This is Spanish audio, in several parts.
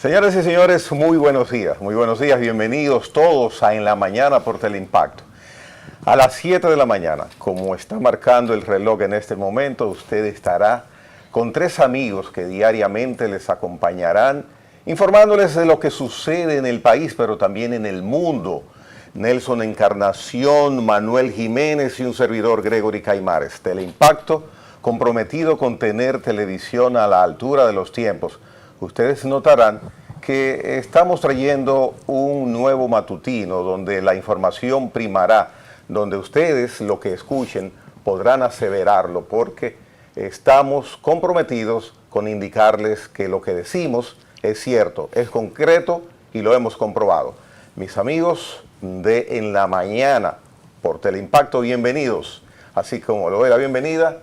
Señoras y señores, muy buenos días, bienvenidos todos a En la Mañana por Teleimpacto. A las 7 de la mañana, como está marcando el reloj en este momento, usted estará con 3 amigos que diariamente les acompañarán, informándoles de lo que sucede en el país, pero también en el mundo. Nelson Encarnación, Manuel Jiménez y un servidor, Gregory Caimares. Teleimpacto, comprometido con tener televisión a la altura de los tiempos. Ustedes notarán que estamos trayendo un nuevo matutino donde la información primará, donde ustedes lo que escuchen podrán aseverarlo, porque estamos comprometidos con indicarles que lo que decimos es cierto, es concreto y lo hemos comprobado. Mis amigos de En la Mañana por Teleimpacto, bienvenidos, así como le doy la bienvenida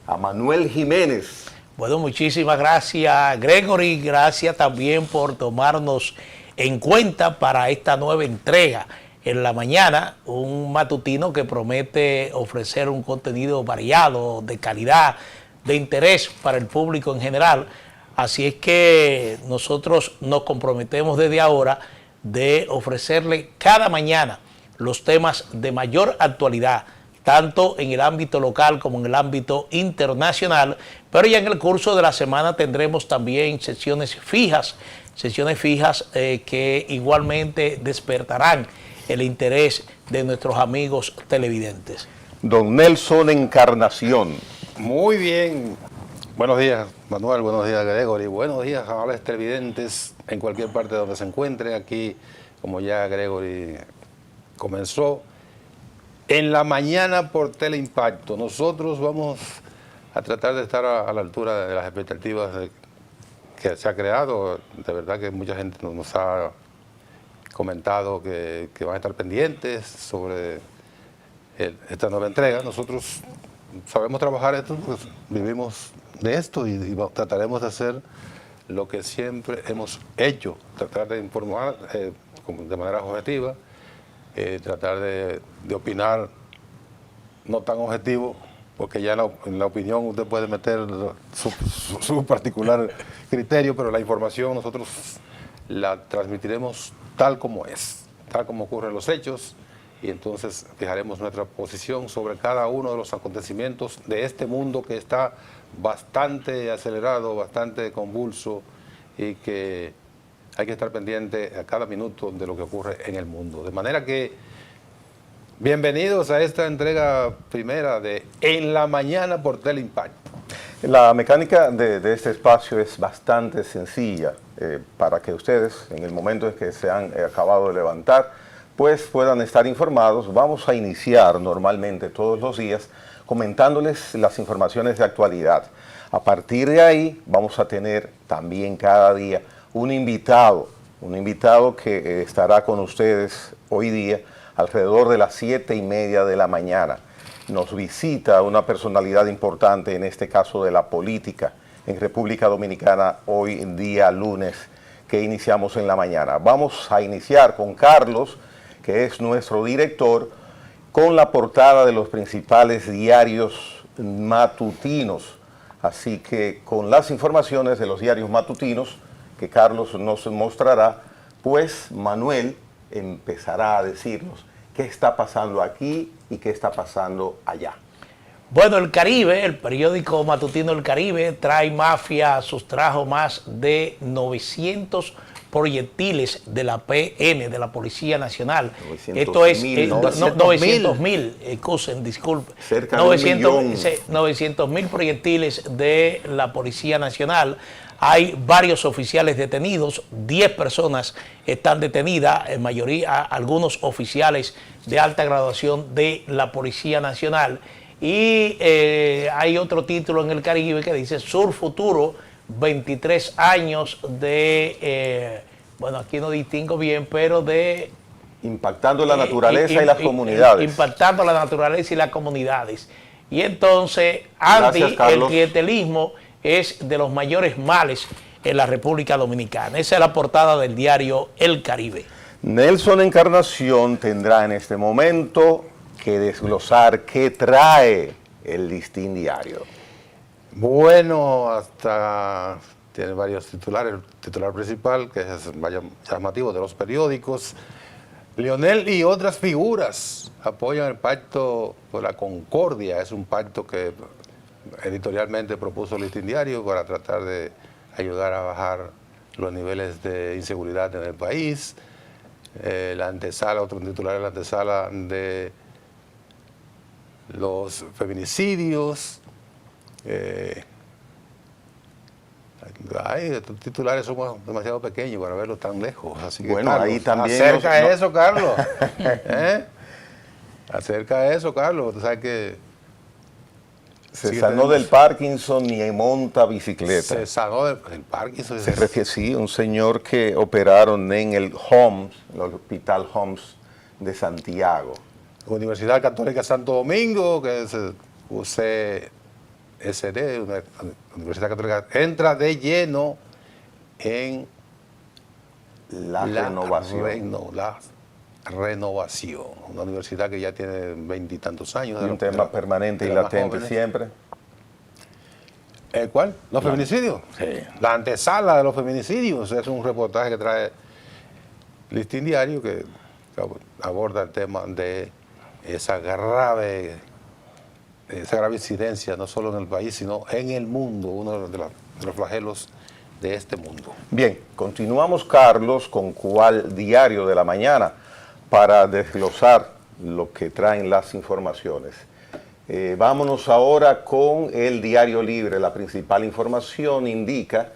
a Manuel Jiménez. Bueno, muchísimas gracias, Gregory. Gracias también por tomarnos en cuenta para esta nueva entrega En la Mañana, un matutino que promete ofrecer un contenido variado, de calidad, de interés para el público en general. Así es que nosotros nos comprometemos desde ahora de ofrecerle cada mañana los temas de mayor actualidad, tanto en el ámbito local como en el ámbito internacional, pero ya en el curso de la semana tendremos también sesiones fijas que igualmente despertarán el interés de nuestros amigos televidentes. Don Nelson Encarnación. Muy bien. Buenos días, Manuel. Buenos días, Gregory. Buenos días, amables televidentes en cualquier parte donde se encuentren. Aquí, como ya Gregory comenzó, En la Mañana por Teleimpacto. Nosotros vamos a tratar de estar a la altura de las expectativas que se ha creado. De verdad que mucha gente nos ha comentado que van a estar pendientes sobre esta nueva entrega. Nosotros sabemos trabajar esto, pues vivimos de esto y trataremos de hacer lo que siempre hemos hecho, tratar de informar de manera objetiva, tratar de opinar no tan objetivo, porque ya en la opinión usted puede meter su particular criterio, pero la información nosotros la transmitiremos tal como es, tal como ocurren los hechos, y entonces fijaremos nuestra posición sobre cada uno de los acontecimientos de este mundo que está bastante acelerado, bastante convulso, y que hay que estar pendiente a cada minuto de lo que ocurre en el mundo. De manera que, bienvenidos a esta entrega primera de En la Mañana por Teleimpacto. La mecánica de este espacio es bastante sencilla para que ustedes, en el momento en que se han acabado de levantar, pues puedan estar informados. Vamos a iniciar normalmente todos los días comentándoles las informaciones de actualidad. A partir de ahí vamos a tener también cada día un invitado que estará con ustedes hoy día alrededor de las 7:30 de la mañana. Nos visita una personalidad importante, en este caso de la política, en República Dominicana, hoy en día lunes, que iniciamos En la Mañana. Vamos a iniciar con Carlos, que es nuestro director, con la portada de los principales diarios matutinos. Así que con las informaciones de los diarios matutinos que Carlos nos mostrará, pues Manuel empezará a decirnos qué está pasando aquí y qué está pasando allá. Bueno, El Caribe, el periódico matutino El Caribe, sustrajo más de 900 proyectiles de la PN, de la Policía Nacional. 900 Esto es 900.000, disculpe. Cerca de 900.000 proyectiles de la Policía Nacional. Hay varios oficiales detenidos, 10 personas están detenidas, en mayoría algunos oficiales de alta graduación de la Policía Nacional. Y hay otro título en El Caribe que dice Sur Futuro, 23 años de, bueno, aquí no distingo bien, pero de... Impactando la naturaleza y las comunidades. Impactando la naturaleza y las comunidades. Y entonces, el clientelismo es de los mayores males en la República Dominicana. Esa es la portada del diario El Caribe. Nelson Encarnación tendrá en este momento que desglosar qué trae el Listín Diario. Bueno, hasta tiene varios titulares. El titular principal, que es llamativo, de los periódicos. Leonel y otras figuras apoyan el Pacto por la Concordia. Es un pacto que editorialmente propuso el Listín Diario para tratar de ayudar a bajar los niveles de inseguridad en el país. La antesala, otro titular, la antesala de los feminicidios. Estos titulares son demasiado pequeños para verlos tan lejos. Así que, bueno, Carlos, ahí también acerca de eso, Carlos. Acerca de eso, Carlos. Tú sabes que se sanó del Parkinson y monta bicicleta. Se sanó del Parkinson. Sí, un señor que operaron en el Homs, el Hospital Homs de Santiago. Universidad Católica Santo Domingo, que es UCSD, una Universidad Católica, entra de lleno en la renovación. La renovación. Una universidad que ya tiene 20 y tantos años. Y un tema permanente y latente siempre. ¿El cuál? ¿Los feminicidios? Sí. La antesala de los feminicidios. Es un reportaje que trae Listín Diario que aborda el tema de esa grave incidencia, no solo en el país, sino en el mundo, uno de los flagelos de este mundo. Bien, continuamos, Carlos, con cuál diario de la mañana para desglosar lo que traen las informaciones. Vámonos ahora con el Diario Libre. La principal información indica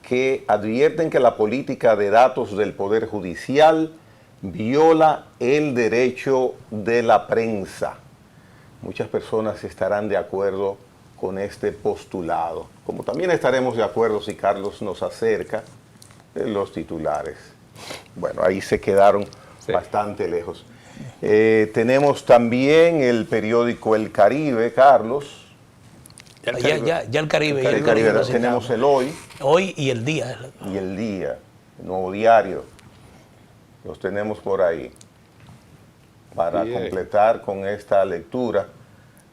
que advierten que la política de datos del Poder Judicial viola el derecho de la prensa. Muchas personas estarán de acuerdo con este postulado, como también estaremos de acuerdo si Carlos nos acerca los titulares. Bueno, ahí se quedaron bastante lejos. Tenemos también el periódico El Caribe, Carlos. Ya el Caribe. El Caribe tenemos el Hoy. Hoy y el Día. Y el Día, el Nuevo Diario. Los tenemos por ahí para completar con esta lectura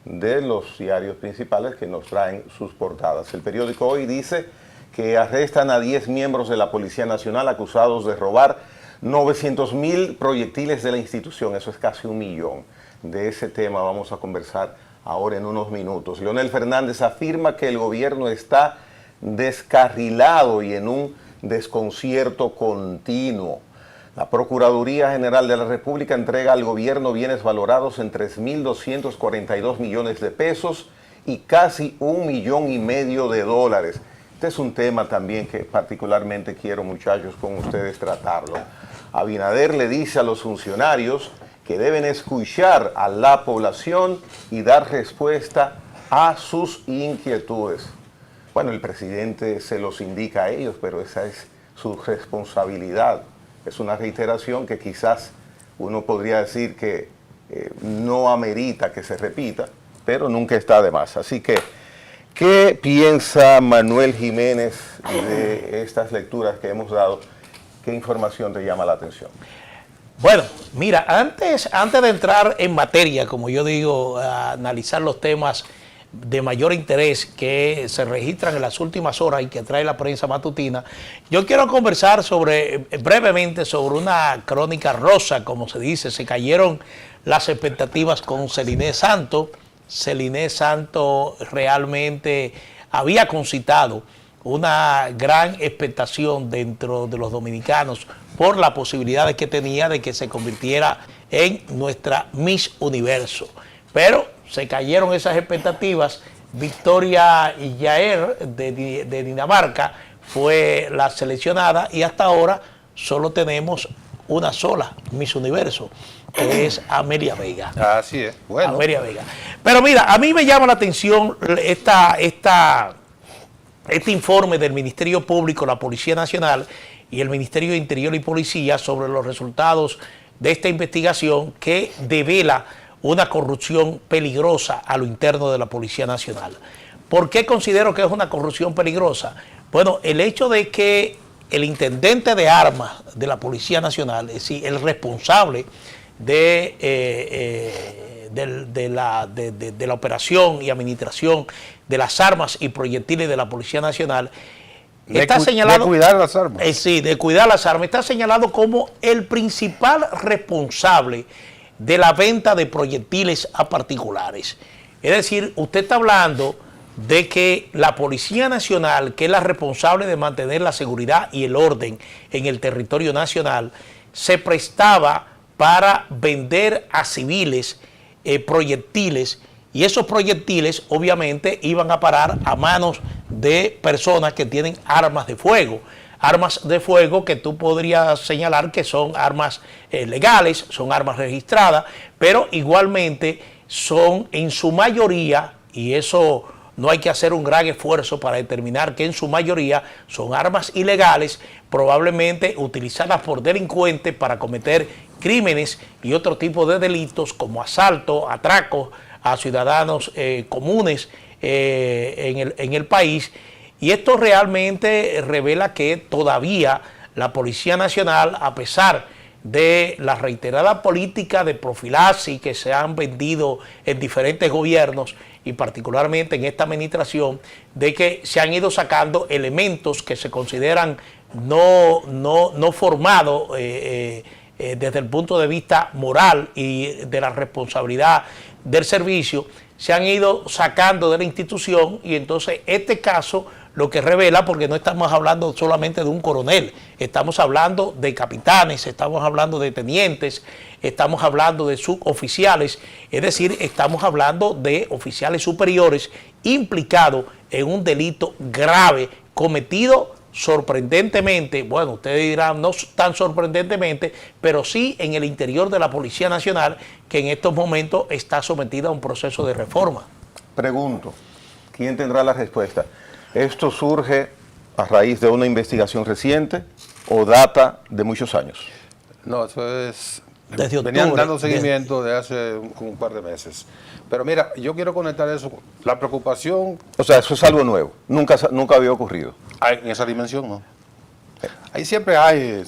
de los diarios principales que nos traen sus portadas. El periódico Hoy dice que arrestan a 10 miembros de la Policía Nacional acusados de robar 900.000 proyectiles de la institución. Eso es casi 1 millón. De ese tema vamos a conversar ahora en unos minutos. Leonel Fernández afirma que el gobierno está descarrilado y en un desconcierto continuo. La Procuraduría General de la República entrega al gobierno bienes valorados en 3.242 millones de pesos y casi 1,5 millones de dólares. Este es un tema también que particularmente quiero, muchachos, con ustedes tratarlo. Abinader le dice a los funcionarios que deben escuchar a la población y dar respuesta a sus inquietudes. Bueno, el presidente se los indica a ellos, pero esa es su responsabilidad. Es una reiteración que quizás uno podría decir que no amerita que se repita, pero nunca está de más. Así que, ¿qué piensa Manuel Jiménez de estas lecturas que hemos dado? ¿Qué información te llama la atención? Bueno, mira, antes de entrar en materia, como yo digo, a analizar los temas de mayor interés que se registran en las últimas horas y que trae la prensa matutina, yo quiero conversar brevemente sobre una crónica rosa, como se dice. Se cayeron las expectativas con Celine Santos. Celine Santos realmente había concitado una gran expectación dentro de los dominicanos por las posibilidades que tenía de que se convirtiera en nuestra Miss Universo. Pero se cayeron esas expectativas. Victoria Yair de Dinamarca fue la seleccionada y hasta ahora solo tenemos una sola Miss Universo, que es Amelia Vega. Así es, bueno. Amelia Vega. Pero mira, a mí me llama la atención este informe del Ministerio Público, la Policía Nacional y el Ministerio de Interior y Policía sobre los resultados de esta investigación que devela una corrupción peligrosa a lo interno de la Policía Nacional. ¿Por qué considero que es una corrupción peligrosa? Bueno, el hecho de que el intendente de armas de la Policía Nacional, es decir, el responsable de la operación y administración de las armas y proyectiles de la Policía Nacional, está señalado, de cuidar las armas. Sí, de cuidar las armas. Está señalado como el principal responsable de la venta de proyectiles a particulares. Es decir, usted está hablando de que la Policía Nacional, que es la responsable de mantener la seguridad y el orden en el territorio nacional, se prestaba para vender a civiles proyectiles, y esos proyectiles obviamente iban a parar a manos de personas que tienen armas de fuego. Armas de fuego que tú podrías señalar que son armas legales, son armas registradas, pero igualmente son en su mayoría, y eso no hay que hacer un gran esfuerzo para determinar que en su mayoría son armas ilegales, probablemente utilizadas por delincuentes para cometer crímenes y otro tipo de delitos como asalto, atracos a ciudadanos comunes en el país. Y esto realmente revela que todavía la Policía Nacional, a pesar de la reiterada política de profilaxis que se han vendido en diferentes gobiernos y particularmente en esta administración, de que se han ido sacando elementos que se consideran no formados desde el punto de vista moral y de la responsabilidad del servicio, se han ido sacando de la institución. Y entonces este caso lo que revela, porque no estamos hablando solamente de un coronel, estamos hablando de capitanes, estamos hablando de tenientes, estamos hablando de suboficiales, es decir, estamos hablando de oficiales superiores implicados en un delito grave cometido sorprendentemente, bueno, ustedes dirán no tan sorprendentemente, pero sí en el interior de la Policía Nacional, que en estos momentos está sometida a un proceso de reforma. Pregunto, ¿quién tendrá la respuesta? ¿Esto surge a raíz de una investigación reciente o data de muchos años? No, eso es... Desde octubre, venían dando seguimiento de hace un par de meses. Pero mira, yo quiero conectar eso, la preocupación... O sea, eso es algo nuevo, nunca había ocurrido. En esa dimensión, ¿no? Ahí siempre hay...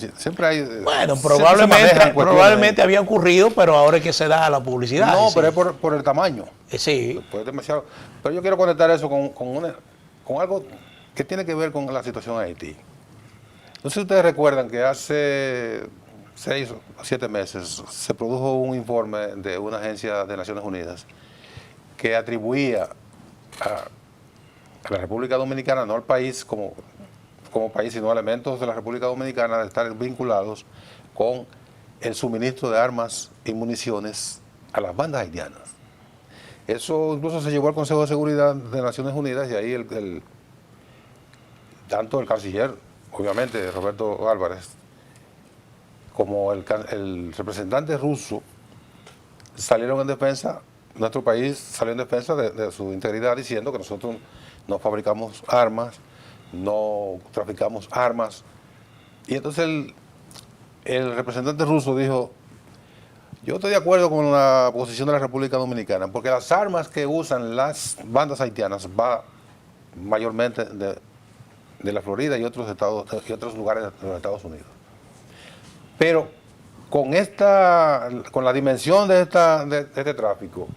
Bueno, probablemente probablemente había ocurrido, pero ahora es que se da la publicidad. No, sí. pero es por el tamaño. Sí. Pues demasiado. Pero yo quiero conectar eso con algo que tiene que ver con la situación en Haití. No sé si ustedes recuerdan que hace 6 o 7 meses se produjo un informe de una agencia de Naciones Unidas que atribuía a la República Dominicana, no al país como país, sino a elementos de la República Dominicana de estar vinculados con el suministro de armas y municiones a las bandas haitianas. Eso incluso se llevó al Consejo de Seguridad de Naciones Unidas y ahí tanto el canciller, obviamente, Roberto Álvarez, como el representante ruso salieron en defensa, nuestro país salió en defensa de su integridad diciendo que nosotros no fabricamos armas, no traficamos armas. Y entonces el representante ruso dijo: yo estoy de acuerdo con la posición de la República Dominicana, porque las armas que usan las bandas haitianas va mayormente de la Florida y otros lugares de los Estados Unidos. Pero con la dimensión de este tráfico,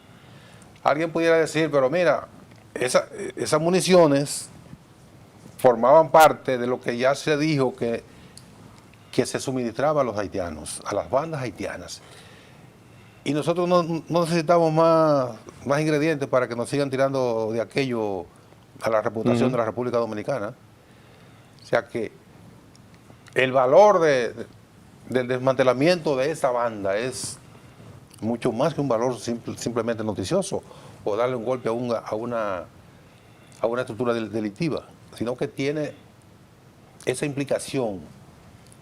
alguien pudiera decir, pero mira, esas municiones formaban parte de lo que ya se dijo que se suministraba a los haitianos, a las bandas haitianas. Y nosotros no necesitamos más ingredientes para que nos sigan tirando de aquello a la reputación de la República Dominicana. O sea que el valor del desmantelamiento de esa banda es mucho más que un valor simplemente noticioso o darle un golpe a una estructura delictiva, sino que tiene esa implicación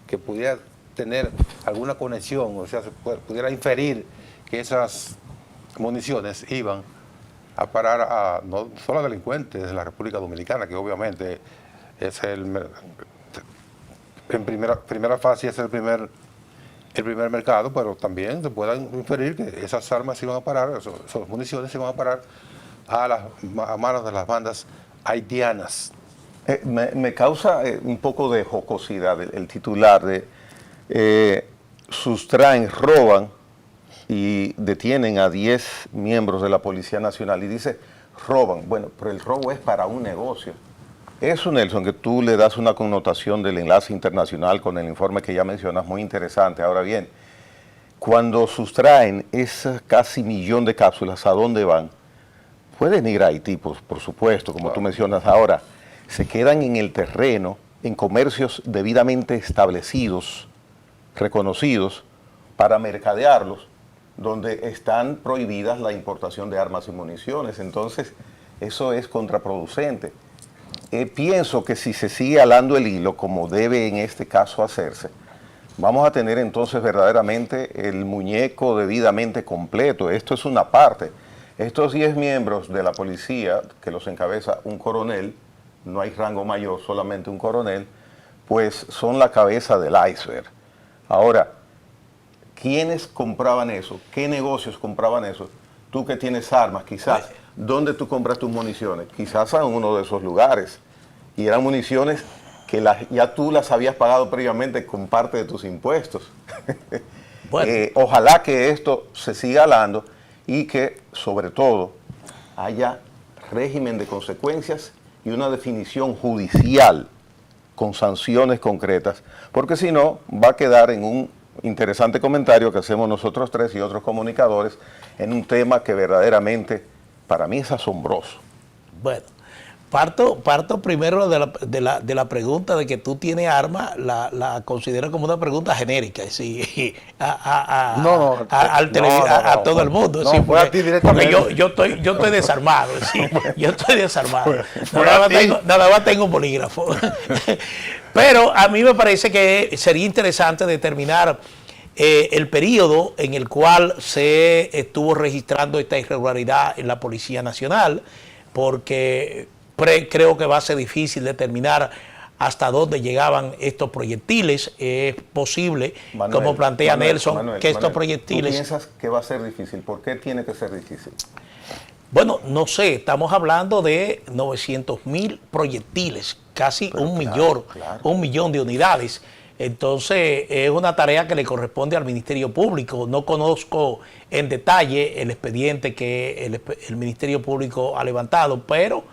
que pudiera tener alguna conexión, o sea, se pudiera inferir que esas municiones iban a parar no solo a delincuentes de la República Dominicana, que obviamente es en primera fase es el primer mercado, pero también se puede inferir que esas armas iban a parar, esas municiones iban a parar a manos de las bandas haitianas. Me causa un poco de jocosidad el titular de sustraen, roban y detienen a 10 miembros de la Policía Nacional y dice roban. Bueno, pero el robo es para un negocio. Eso, Nelson, que tú le das una connotación del enlace internacional con el informe que ya mencionas, muy interesante. Ahora bien, cuando sustraen ese casi 1.000.000 de cápsulas, ¿a dónde van? Pueden ir a Haití, por supuesto, como tú mencionas ahora. Se quedan en el terreno, en comercios debidamente establecidos, reconocidos, para mercadearlos, donde están prohibidas la importación de armas y municiones. Entonces, eso es contraproducente. Pienso que si se sigue alando el hilo, como debe en este caso hacerse, vamos a tener entonces verdaderamente el muñeco debidamente completo. Esto es una parte. Estos 10 miembros de la policía, que los encabeza un coronel, no hay rango mayor, solamente un coronel, pues son la cabeza del iceberg. Ahora, ¿quiénes compraban eso? ¿Qué negocios compraban eso? Tú que tienes armas, quizás, ¿dónde tú compras tus municiones? Quizás en uno de esos lugares. Y eran municiones que ya tú las habías pagado previamente con parte de tus impuestos. Bueno. Ojalá que esto se siga alando y que, sobre todo, haya régimen de consecuencias y una definición judicial con sanciones concretas, porque si no, va a quedar en un interesante comentario que hacemos nosotros tres y otros comunicadores en un tema que verdaderamente para mí es asombroso. Bueno, parto primero de la pregunta de que tú tienes armas, la considero como una pregunta genérica, sí, a todo el mundo. No, sí, porque yo estoy desarmado, sí, yo estoy desarmado. Nada más tengo un bolígrafo. Pero a mí me parece que sería interesante determinar el periodo en el cual se estuvo registrando esta irregularidad en la Policía Nacional, porque creo que va a ser difícil determinar hasta dónde llegaban estos proyectiles. Es posible, Manuel, como plantea Nelson, que estos proyectiles... ¿Tú piensas que va a ser difícil? ¿Por qué tiene que ser difícil? Bueno, no sé, estamos hablando de 900.000 proyectiles, casi un millón de unidades. Entonces, es una tarea que le corresponde al Ministerio Público. No conozco en detalle el expediente que el Ministerio Público ha levantado, pero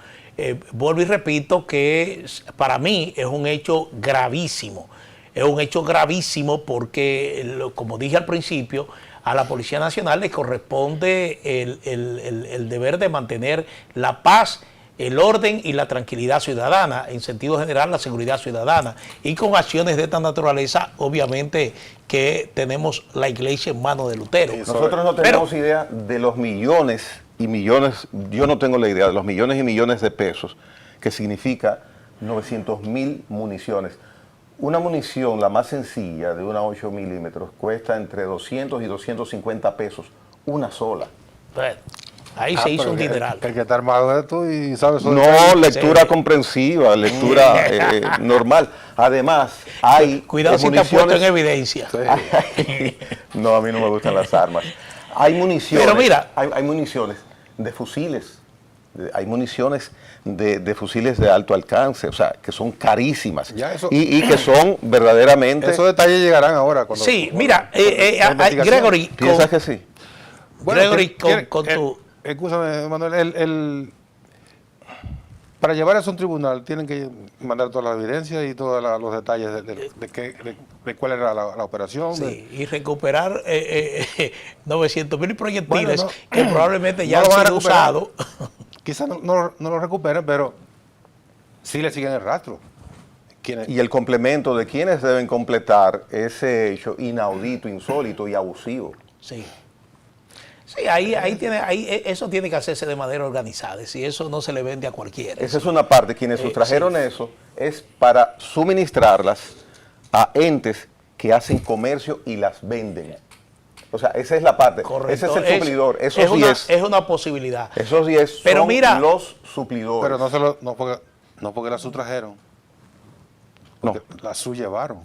vuelvo y repito que para mí es un hecho gravísimo. Es un hecho gravísimo porque, como dije al principio, a la Policía Nacional le corresponde el deber de mantener la paz, el orden y la tranquilidad ciudadana, en sentido general la seguridad ciudadana. Y con acciones de esta naturaleza, obviamente que tenemos la iglesia en manos de Lutero. Nosotros no tenemos idea de los millones y millones, yo no tengo la idea de los millones y millones de pesos que significa 900.000 municiones. Una munición, la más sencilla, de una 8 milímetros, cuesta entre 200 y 250 pesos, una sola. Bueno, ahí se hizo un dineral. El que está armado de esto y sabe sobre no, lectura comprensiva, lectura normal. Además, hay cuidado si te has puesto en evidencia. No, a mí no me gustan las armas. Hay municiones, pero mira, hay municiones de fusiles, hay municiones de fusiles de alto alcance, o sea, que son carísimas y que son verdaderamente... Esos detalles llegarán ahora. Mira, Gregory... ¿Piensas que sí? Bueno, Gregory, con tu... Escúchame, Manuel, para llevar eso a un tribunal tienen que mandar toda la evidencia y todos los detalles de cuál era la operación. Sí, y recuperar 900.000 proyectiles que probablemente ya han sido usados. Quizás no lo recuperen, pero sí le siguen el rastro. Y el complemento de quienes deben completar ese hecho inaudito, insólito y abusivo. Sí. Sí, eso tiene que hacerse de manera organizada, si eso no se le vende a cualquiera. Esa es una parte, quienes sustrajeron eso es para suministrarlas a entes que hacen comercio y las venden. O sea, esa es la parte. Correcto. Ese es el suplidor. Esos 10. Es una posibilidad. Esos 10 son los suplidores. Pero no porque las sustrajeron. Porque las sublevaron.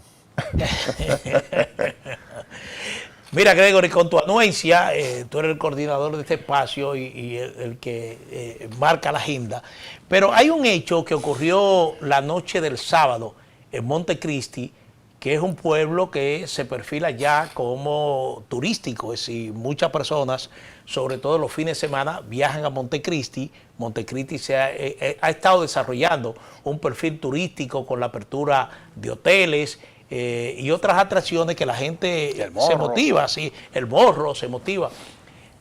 Mira, Gregory, con tu anuencia, tú eres el coordinador de este espacio y el que marca la agenda, pero hay un hecho que ocurrió la noche del sábado en Montecristi que es un pueblo que se perfila ya como turístico, es decir, muchas personas, sobre todo los fines de semana, viajan a Montecristi. Montecristi ha estado desarrollando un perfil turístico con la apertura de hoteles y otras atracciones que la gente se motiva, sí, el morro se motiva.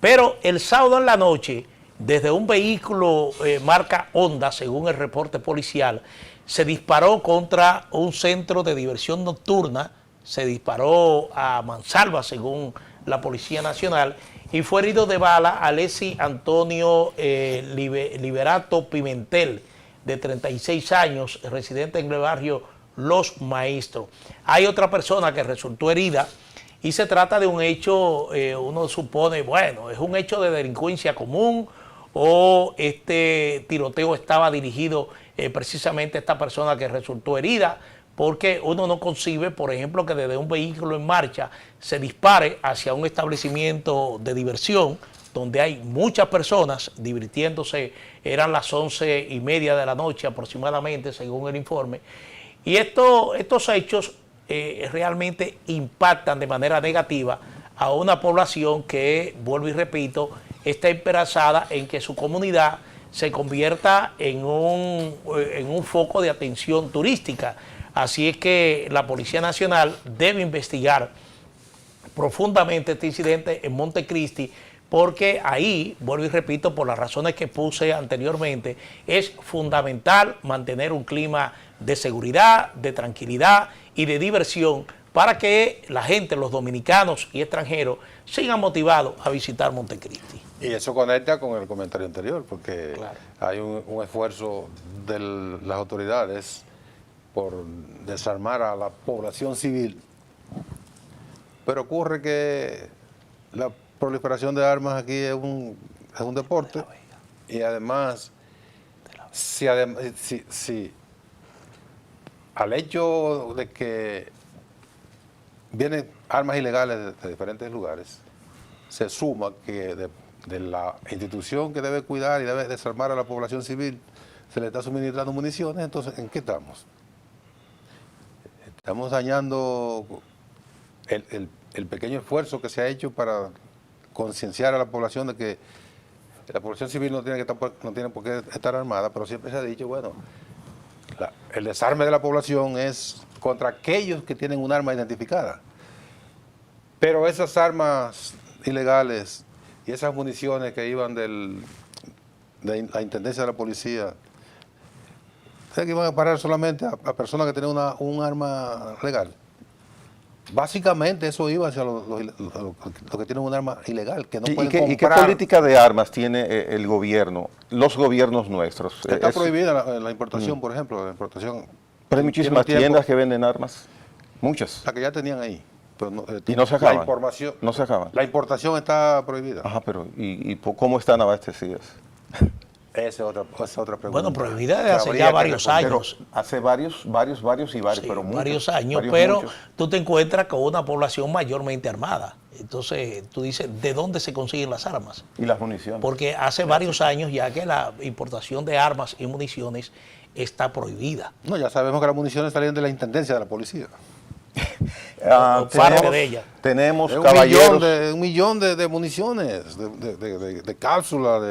Pero el sábado en la noche, desde un vehículo marca Honda, según el reporte policial, se disparó contra un centro de diversión nocturna, se disparó a mansalva, según la Policía Nacional, y fue herido de bala Alessi Antonio Liberato Pimentel, de 36 años, residente en el barrio Los Maestros. Hay otra persona que resultó herida, y se trata de un hecho, uno supone, bueno, es un hecho de delincuencia común, o este tiroteo estaba dirigido precisamente a esta persona que resultó herida, porque uno no concibe, por ejemplo, que desde un vehículo en marcha se dispare hacia un establecimiento de diversión donde hay muchas personas divirtiéndose. Eran las 11:30 de la noche aproximadamente, según el informe, y estos hechos realmente impactan de manera negativa a una población que, vuelvo y repito, está esperanzada en que su comunidad se convierta en un foco de atención turística. Así es que la Policía Nacional debe investigar profundamente este incidente en Montecristi, porque ahí, vuelvo y repito, por las razones que puse anteriormente, es fundamental mantener un clima de seguridad, de tranquilidad y de diversión para que la gente, los dominicanos y extranjeros, sigan motivados a visitar Montecristi. Y eso conecta con el comentario anterior, porque claro, hay un esfuerzo de las autoridades por desarmar a la población civil, pero ocurre que la proliferación de armas aquí es un deporte, y además, si al hecho de que vienen armas ilegales de diferentes lugares, se suma que de la institución que debe cuidar y debe desarmar a la población civil se le está suministrando municiones. Entonces, ¿en qué estamos? Estamos dañando el pequeño esfuerzo que se ha hecho para concienciar a la población de que la población civil no tiene por qué estar armada, pero siempre se ha dicho, bueno, el desarme de la población es contra aquellos que tienen un arma identificada. Pero esas armas ilegales y esas municiones que iban de la Intendencia de la Policía, ¿sabes que iban a parar solamente a personas que tienen un arma legal? Básicamente eso iba hacia los que tienen un arma ilegal, que no pueden comprar. ¿Y qué política de armas tiene el gobierno, los gobiernos nuestros? Está prohibida la importación, por ejemplo, la importación. Pero hay muchísimas tiendas que venden armas, muchas. La que ya tenían ahí. Pero y no se acaban. No se acaban. La importación está prohibida. Ajá, pero ¿y cómo están abastecidas? Esa es otra pregunta. Bueno, prohibida desde hace ya varios años. Hace varios, sí, pero muchos. Varios años, pero tú te encuentras con una población mayormente armada. Entonces, tú dices, ¿de dónde se consiguen las armas? Y las municiones. Porque hace varios años ya que la importación de armas y municiones está prohibida. No, ya sabemos que las municiones salen de la Intendencia de la Policía. Parte de ella. Tenemos caballeros. Un millón de municiones, de cápsulas,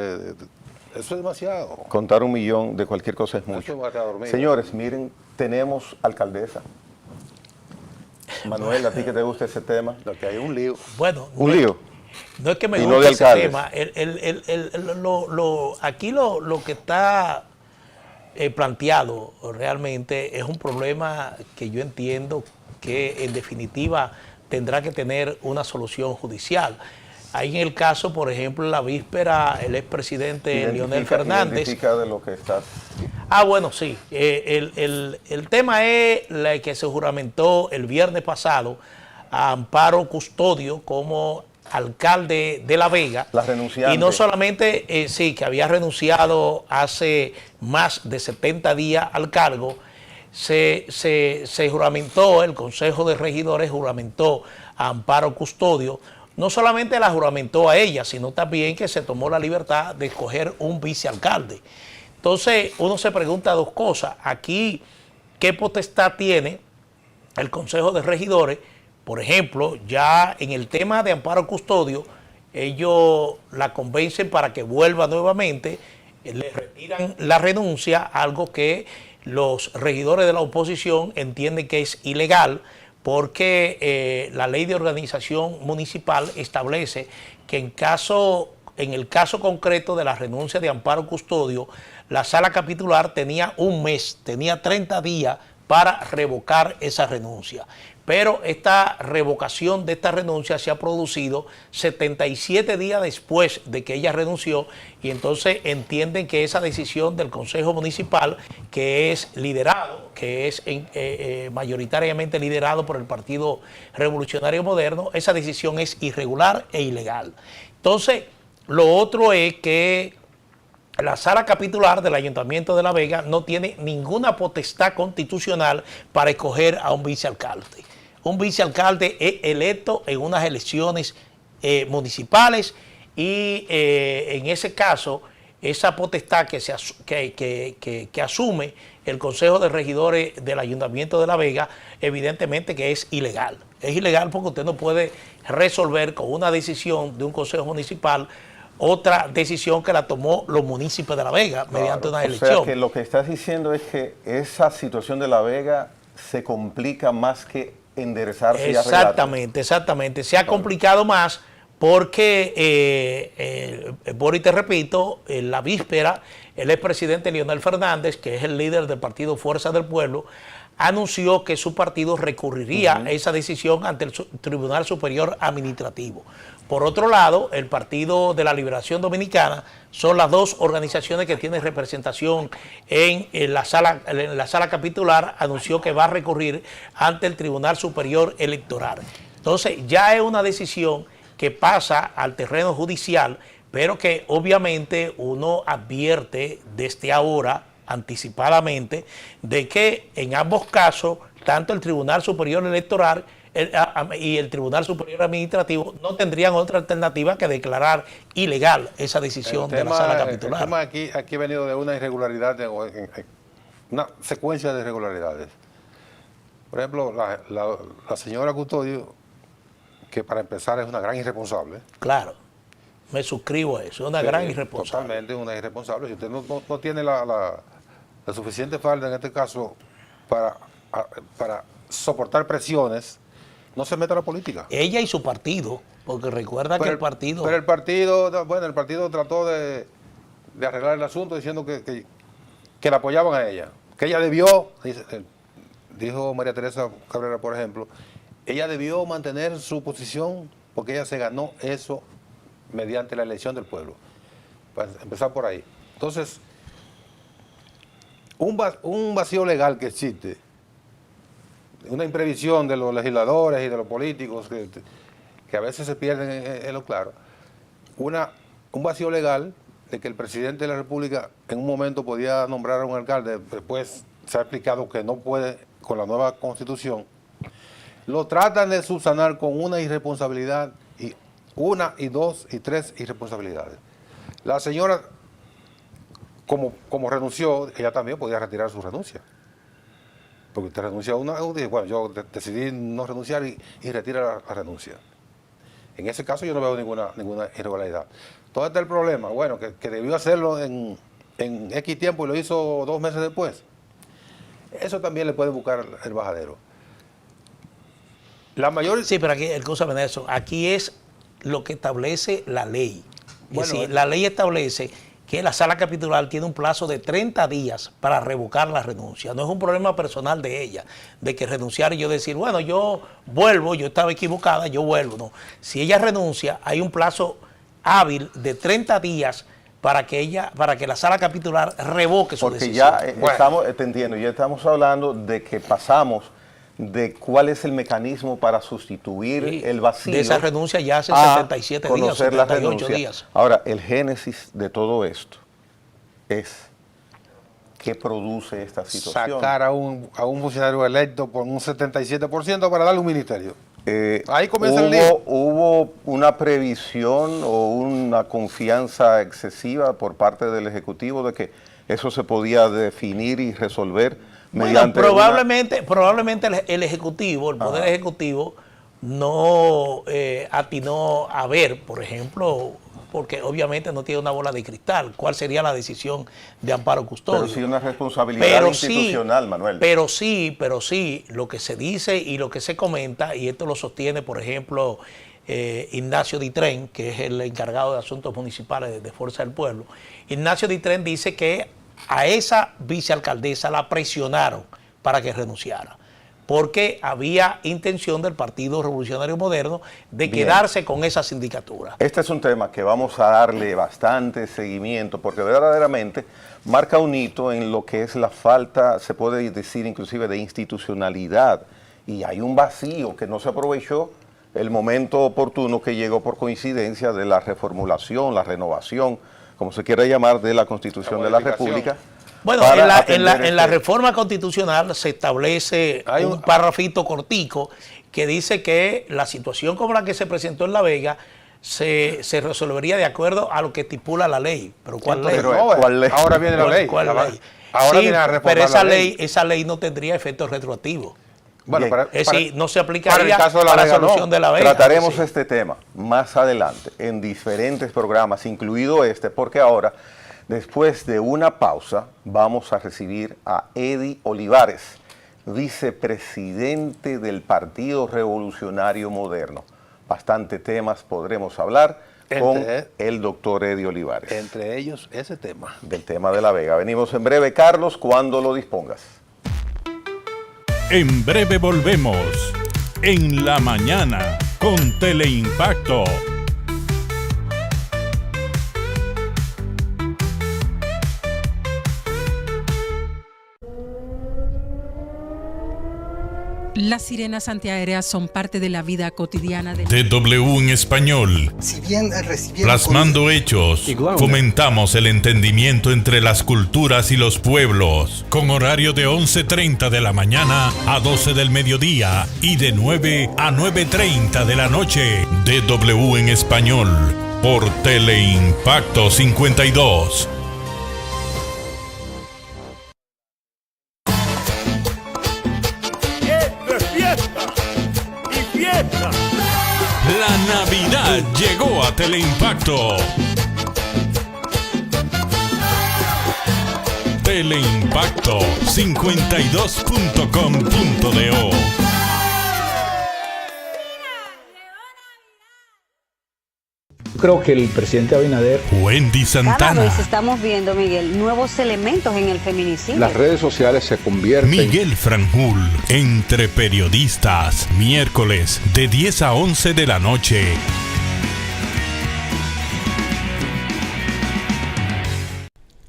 eso es demasiado. Contar 1 millón de cualquier cosa es mucho. Dormir, señores, miren, tenemos alcaldesa. Manuel, ¿a ti que te gusta ese tema? Lo que hay un lío. Bueno, un lío. No es que me guste ese tema. Aquí lo que está planteado realmente es un problema que yo entiendo que en definitiva tendrá que tener una solución judicial. Ahí en el caso, por ejemplo, en la víspera, el expresidente Leonel Fernández... Identifica de lo que estás... bueno, sí. El tema es la que se juramentó el viernes pasado a Amparo Custodio como alcalde de La Vega. La renunciante. Y no solamente, sí, que había renunciado hace más de 70 días al cargo, se juramentó, el Consejo de Regidores juramentó a Amparo Custodio. No solamente la juramentó a ella, sino también que se tomó la libertad de escoger un vicealcalde. Entonces, uno se pregunta dos cosas. Aquí, ¿qué potestad tiene el Consejo de Regidores, por ejemplo, ya en el tema de amparo custodio, ellos la convencen para que vuelva nuevamente, le retiran la renuncia, algo que los regidores de la oposición entienden que es ilegal, porque la ley de organización municipal establece que en el caso concreto de la renuncia de amparo custodio, la sala capitular tenía un mes, tenía 30 días para revocar esa renuncia. Pero esta revocación de esta renuncia se ha producido 77 días después de que ella renunció, y entonces entienden que esa decisión del Consejo Municipal, que es liderado, que es mayoritariamente liderado por el Partido Revolucionario Moderno, esa decisión es irregular e ilegal. Entonces, lo otro es que la sala capitular del Ayuntamiento de La Vega no tiene ninguna potestad constitucional para escoger a un vicealcalde. Un vicealcalde es electo en unas elecciones municipales, y en ese caso, esa potestad que asume el Consejo de Regidores del Ayuntamiento de La Vega, evidentemente que es ilegal. Es ilegal porque usted no puede resolver con una decisión de un Consejo Municipal otra decisión que la tomó los municipios de La Vega, claro, mediante una elección. O sea que lo que estás diciendo es que esa situación de La Vega se complica más que enderezarse y arreglarse. Exactamente, exactamente. Se ha complicado más porque, por y te repito, en la víspera, el expresidente Leonel Fernández, que es el líder del partido Fuerza del Pueblo, anunció que su partido recurriría a esa decisión ante el Tribunal Superior Administrativo. Por otro lado, el Partido de la Liberación Dominicana son las dos organizaciones que tienen representación en la sala capitular, anunció que va a recurrir ante el Tribunal Superior Electoral. Entonces, ya es una decisión que pasa al terreno judicial, pero que obviamente uno advierte desde ahora, anticipadamente, de que en ambos casos, tanto el Tribunal Superior Electoral y el Tribunal Superior Administrativo no tendrían otra alternativa que declarar ilegal esa decisión de la sala capitular. El tema aquí ha venido de una irregularidad, una secuencia de irregularidades. Por ejemplo, la señora Custodio, que para empezar es una gran irresponsable. Claro, me suscribo a eso, es una gran irresponsable. Totalmente una irresponsable. Si usted no tiene la suficiente falda en este caso para soportar presiones, no se meta a la política. Ella y su partido, porque recuerda que el partido... Pero el partido trató de arreglar el asunto diciendo que la apoyaban a ella. Que ella debió, dijo María Teresa Cabrera, por ejemplo, ella debió mantener su posición porque ella se ganó eso mediante la elección del pueblo. Para empezar por ahí. Entonces, un vacío legal que existe, una imprevisión de los legisladores y de los políticos que a veces se pierden en lo claro, un vacío legal de que el presidente de la República en un momento podía nombrar a un alcalde, después se ha explicado que no puede con la nueva constitución, lo tratan de subsanar con una irresponsabilidad, y una y dos y tres irresponsabilidades. La señora, como renunció, ella también podía retirar su renuncia. Porque usted renunció a una, bueno, yo decidí no renunciar y retira la renuncia. En ese caso yo no veo ninguna irregularidad. ¿Dónde está el problema? Bueno, que debió hacerlo en X tiempo y lo hizo 2 meses después. Eso también le puede buscar el bajadero. La mayor... Sí, pero aquí, escúchame, Nelson, aquí es lo que establece la ley. Es decir, la ley establece que la sala capitular tiene un plazo de 30 días para revocar la renuncia. No es un problema personal de ella, de que renunciar y yo decir, bueno, yo vuelvo, yo estaba equivocada, yo vuelvo. No. Si ella renuncia, hay un plazo hábil de 30 días para que la sala capitular revoque su decisión. Porque ya estamos, te entiendo, ya estamos hablando de que pasamos de cuál es el mecanismo para sustituir el vacío. De esa renuncia ya hace 77 días, 78 días. Ahora, el génesis de todo esto es ¿qué produce esta situación? Sacar a un funcionario electo por un 77% para darle un ministerio. Ahí comienza el lío. ¿Hubo una previsión o una confianza excesiva por parte del Ejecutivo de que eso se podía definir y resolver mediante probablemente el Ejecutivo, el Poder Ejecutivo, no atinó a ver, por ejemplo, porque obviamente no tiene una bola de cristal, cuál sería la decisión de Amparo Custodio. Pero sí una responsabilidad institucional, Manuel. Pero sí, lo que se dice y lo que se comenta, y esto lo sostiene, por ejemplo, Ignacio Ditren, que es el encargado de asuntos municipales de Fuerza del Pueblo. Ignacio Ditren dice que a esa vicealcaldesa la presionaron para que renunciara, porque había intención del Partido Revolucionario Moderno de quedarse con esa sindicatura. Este es un tema que vamos a darle bastante seguimiento, porque verdaderamente marca un hito en lo que es la falta, se puede decir inclusive, de institucionalidad, y hay un vacío que no se aprovechó el momento oportuno que llegó por coincidencia de la reformulación, la renovación, como se quiera llamar, de la Constitución de la República. Bueno, en la reforma constitucional se establece un párrafito cortico que dice que la situación como la que se presentó en La Vega se resolvería de acuerdo a lo que estipula la ley. ¿Pero cuál ley? ¿Cuál ley? Ahora viene la ley. ¿Cuál ley? Ahora sí, viene a reformar pero la esa ley no tendría efecto retroactivo. Bueno, es decir, no se aplicaría para el caso de la solución de La Vega. Trataremos este tema más adelante en diferentes programas, incluido este, porque ahora, después de una pausa, vamos a recibir a Eddie Olivares, vicepresidente del Partido Revolucionario Moderno. Bastante temas podremos hablar con el doctor Eddie Olivares. Entre ellos, ese tema. Del tema de La Vega. Venimos en breve, Carlos, cuando lo dispongas. En breve volvemos. En la mañana con Teleimpacto. Las sirenas antiaéreas son parte de la vida cotidiana de DW en español. Si bien Plasmando hechos, fomentamos el entendimiento entre las culturas y los pueblos. Con horario de 11:30 de la mañana a 12 del mediodía y de 9 a 9:30 de la noche. DW en español por Teleimpacto 52. La Navidad llegó a Teleimpacto. Teleimpacto 52.com.do. Creo que el presidente Abinader. Wendy Santana. Cada vez estamos viendo, Miguel, nuevos elementos en el feminicidio. Las redes sociales se convierten. Miguel Franjul, entre periodistas, miércoles de 10 a 11 de la noche.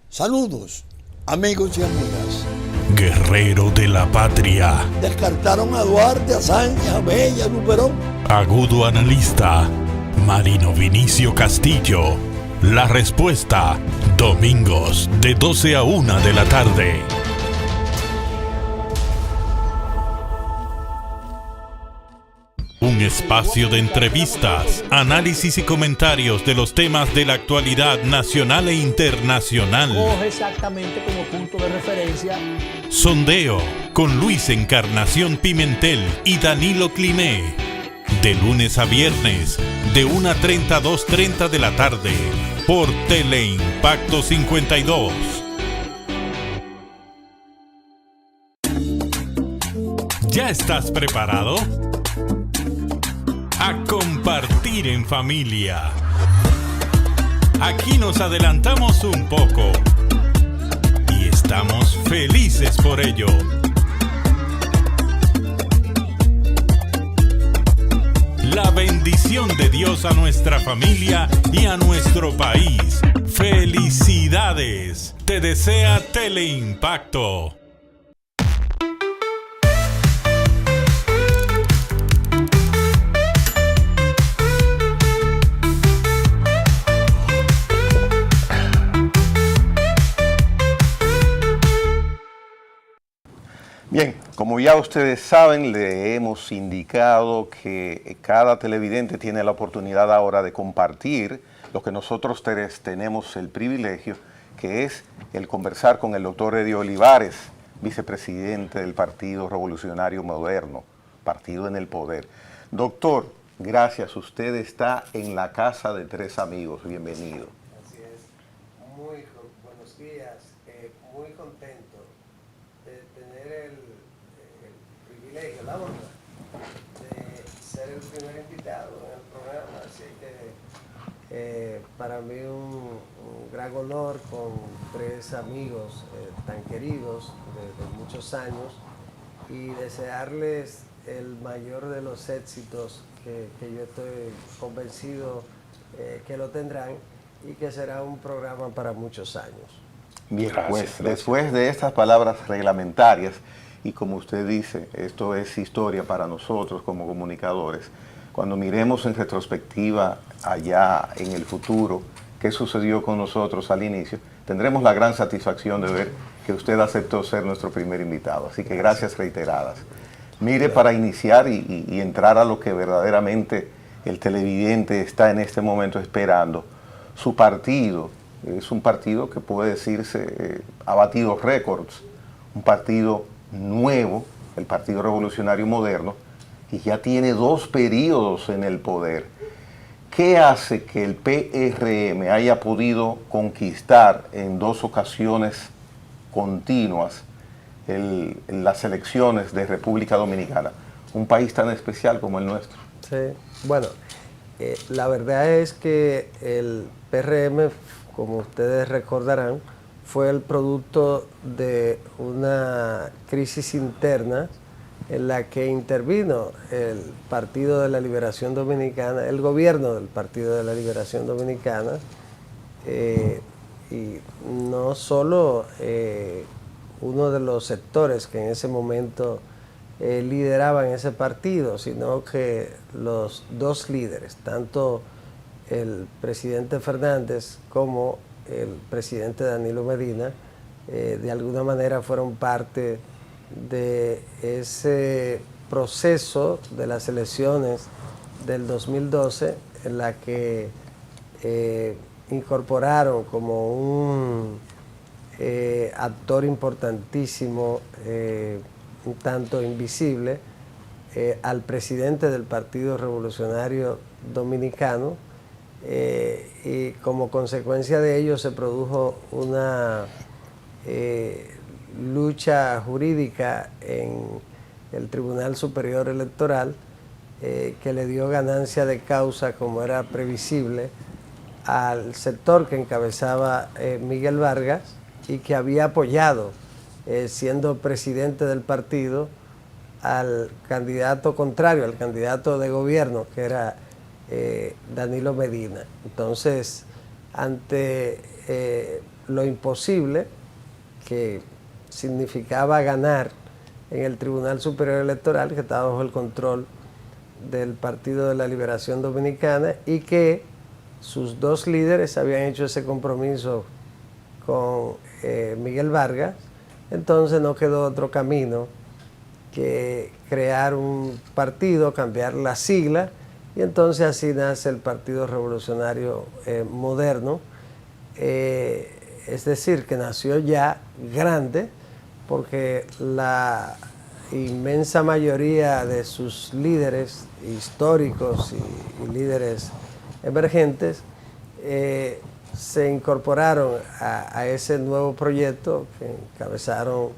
Saludos, amigos y amigas. Guerrero de la patria. Descartaron a Duarte, a Sánchez, a Bella, a Luperón. Agudo analista. Marino Vinicio Castillo. La respuesta, domingos de 12 a 1 de la tarde. Un espacio de entrevistas, análisis y comentarios de los temas de la actualidad nacional e internacional. Coge exactamente como punto de referencia. Sondeo con Luis Encarnación Pimentel y Danilo Cliné. De lunes a viernes, de 1:30 a 2:30 de la tarde, por Teleimpacto 52. ¿Ya estás preparado? A compartir en familia. Aquí nos adelantamos un poco y estamos felices por ello. La bendición de Dios a nuestra familia y a nuestro país. ¡Felicidades! Te desea Teleimpacto. Bien, como ya ustedes saben, le hemos indicado que cada televidente tiene la oportunidad ahora de compartir lo que nosotros tenemos el privilegio, que es el conversar con el doctor Eddie Olivares, vicepresidente del Partido Revolucionario Moderno, partido en el poder. Doctor, gracias. Usted está en la casa de tres amigos. Bienvenido. Así es. Muy buenos días. Muy contento de tener el privilegio, la honra de ser el primer invitado en el programa. Así que para mí un gran honor con tres amigos tan queridos de muchos años y desearles el mayor de los éxitos que yo estoy convencido que lo tendrán y que será un programa para muchos años. Bien, pues después de estas palabras reglamentarias, y como usted dice, esto es historia para nosotros como comunicadores, cuando miremos en retrospectiva allá en el futuro qué sucedió con nosotros al inicio, tendremos la gran satisfacción de ver que usted aceptó ser nuestro primer invitado. Así que gracias reiteradas. Mire, para iniciar y entrar a lo que verdaderamente el televidente está en este momento esperando, su partido es un partido que puede decirse ha batido récords, un partido nuevo, el Partido Revolucionario Moderno, y ya tiene 2 periodos en el poder. ¿Qué hace que el PRM haya podido conquistar en 2 ocasiones continuas las elecciones de República Dominicana, un país tan especial como el nuestro? Sí, bueno, la verdad es que el PRM, como ustedes recordarán, fue el producto de una crisis interna en la que intervino el Partido de la Liberación Dominicana, el gobierno del Partido de la Liberación Dominicana, y no solo uno de los sectores que en ese momento lideraban ese partido, sino que los 2 líderes, tanto el presidente Fernández como el presidente Danilo Medina, de alguna manera fueron parte de ese proceso de las elecciones del 2012 en la que incorporaron como un actor importantísimo, un tanto invisible, al presidente del Partido Revolucionario Dominicano, y como consecuencia de ello se produjo una lucha jurídica en el Tribunal Superior Electoral que le dio ganancia de causa, como era previsible, al sector que encabezaba Miguel Vargas y que había apoyado, siendo presidente del partido, al candidato contrario, al candidato de gobierno, que era Danilo Medina. Entonces, ante lo imposible que significaba ganar en el Tribunal Superior Electoral, que estaba bajo el control del Partido de la Liberación Dominicana, y que sus 2 líderes habían hecho ese compromiso con Miguel Vargas, entonces no quedó otro camino que crear un partido, cambiar la sigla, y entonces así nace el Partido Revolucionario Moderno, es decir, que nació ya grande, porque la inmensa mayoría de sus líderes históricos y líderes emergentes se incorporaron a ese nuevo proyecto que encabezaron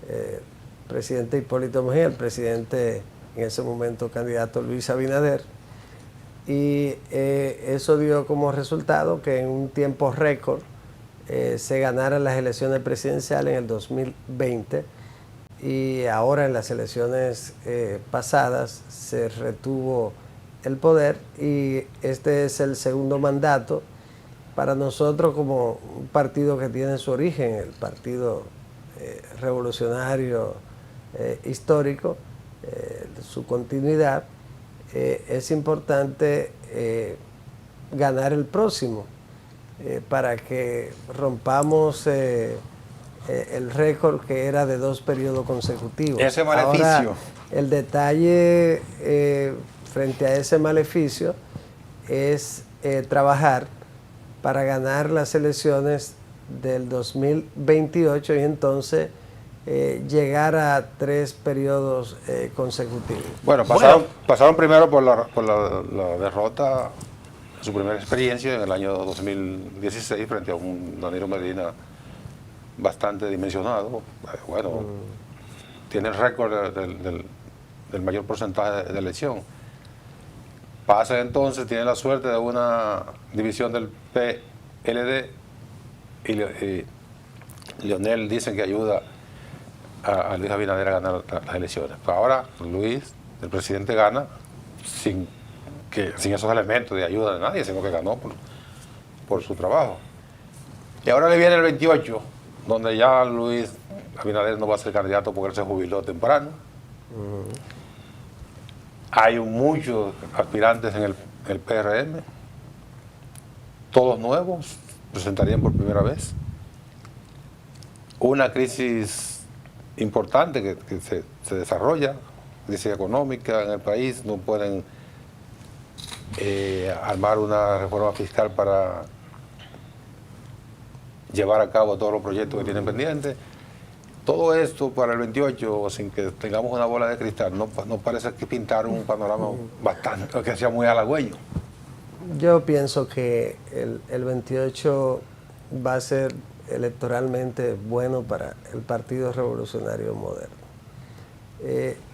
el presidente Hipólito Mejía, el presidente en ese momento candidato Luis Abinader, y eso dio como resultado que en un tiempo récord se ganaran las elecciones presidenciales en el 2020, y ahora en las elecciones pasadas se retuvo el poder, y este es el segundo mandato para nosotros como un partido que tiene su origen, el Partido Revolucionario Histórico, su continuidad. Es importante ganar el próximo para que rompamos el récord que era de 2 periodos consecutivos. Ese maleficio. Ahora, el detalle frente a ese maleficio es trabajar para ganar las elecciones del 2028 y entonces llegar a 3 periodos consecutivos. Bueno, pasaron primero por la derrota, su primera experiencia en el año 2016 frente a un Danilo Medina bastante dimensionado. Bueno, tiene el récord del mayor porcentaje de elección. Pasa entonces, tiene la suerte de una división del PLD y Leonel dicen que ayuda a Luis Abinader a ganar las elecciones. Pero ahora Luis, el presidente, gana sin esos elementos de ayuda de nadie, sino que ganó por su trabajo. Y ahora le viene el 28, donde ya Luis Abinader no va a ser candidato porque él se jubiló temprano. Hay muchos aspirantes en el PRM, todos nuevos, presentarían por primera vez. Una crisis importante que se desarrolla, crisis económica en el país, no pueden armar una reforma fiscal para llevar a cabo todos los proyectos que tienen pendientes. Todo esto para el 28, sin que tengamos una bola de cristal, no parece que pintaron un panorama bastante, que sea muy halagüeño. Yo pienso que el 28 va a ser electoralmente bueno para el Partido Revolucionario Moderno.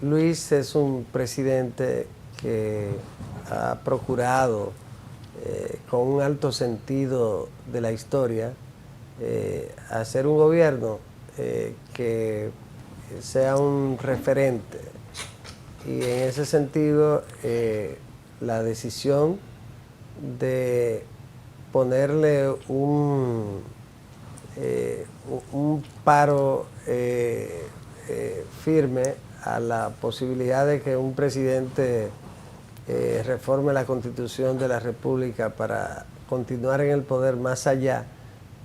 Luis es un presidente que ha procurado, con un alto sentido de la historia, hacer un gobierno que sea un referente. Y en ese sentido, la decisión de ponerle un paro firme a la posibilidad de que un presidente reforme la Constitución de la República para continuar en el poder más allá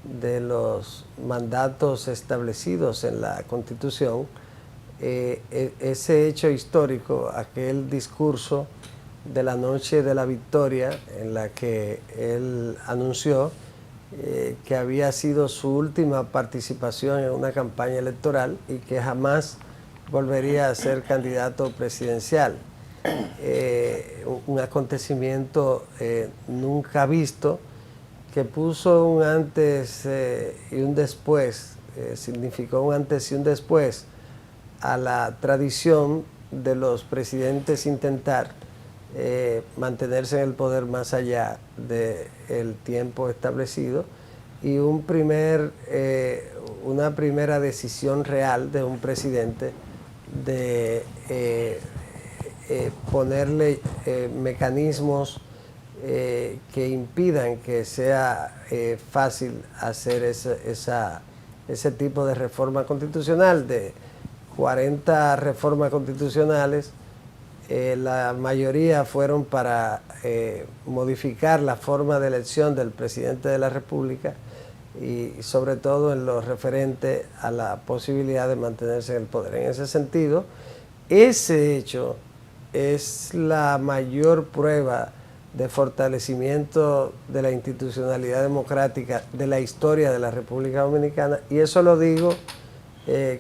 de los mandatos establecidos en la Constitución, ese hecho histórico, aquel discurso de la noche de la victoria en la que él anunció que había sido su última participación en una campaña electoral y que jamás volvería a ser candidato presidencial. Un acontecimiento nunca visto, que puso un antes y un después, significó un antes y un después a la tradición de los presidentes intentar mantenerse en el poder más allá del tiempo establecido, y una primera decisión real de un presidente de ponerle mecanismos que impidan que sea fácil hacer ese tipo de reforma constitucional. De 40 reformas constitucionales, la mayoría fueron para modificar la forma de elección del presidente de la República y sobre todo en lo referente a la posibilidad de mantenerse en el poder. En ese sentido, ese hecho es la mayor prueba de fortalecimiento de la institucionalidad democrática de la historia de la República Dominicana, y eso lo digo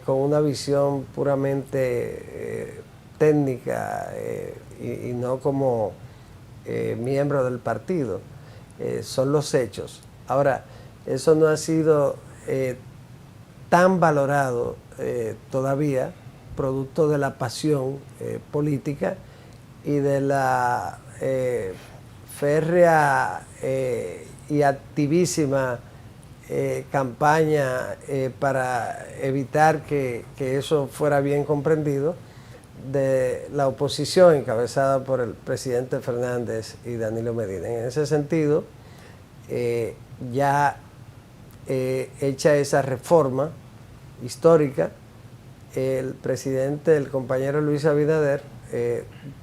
con una visión puramente técnica y no como miembro del partido. Son los hechos. Ahora, eso no ha sido tan valorado todavía, producto de la pasión política y de la férrea y activísima campaña para evitar que eso fuera bien comprendido de la oposición encabezada por el presidente Fernández y Danilo Medina. En ese sentido, ya hecha esa reforma histórica, el presidente, el compañero Luis Abinader,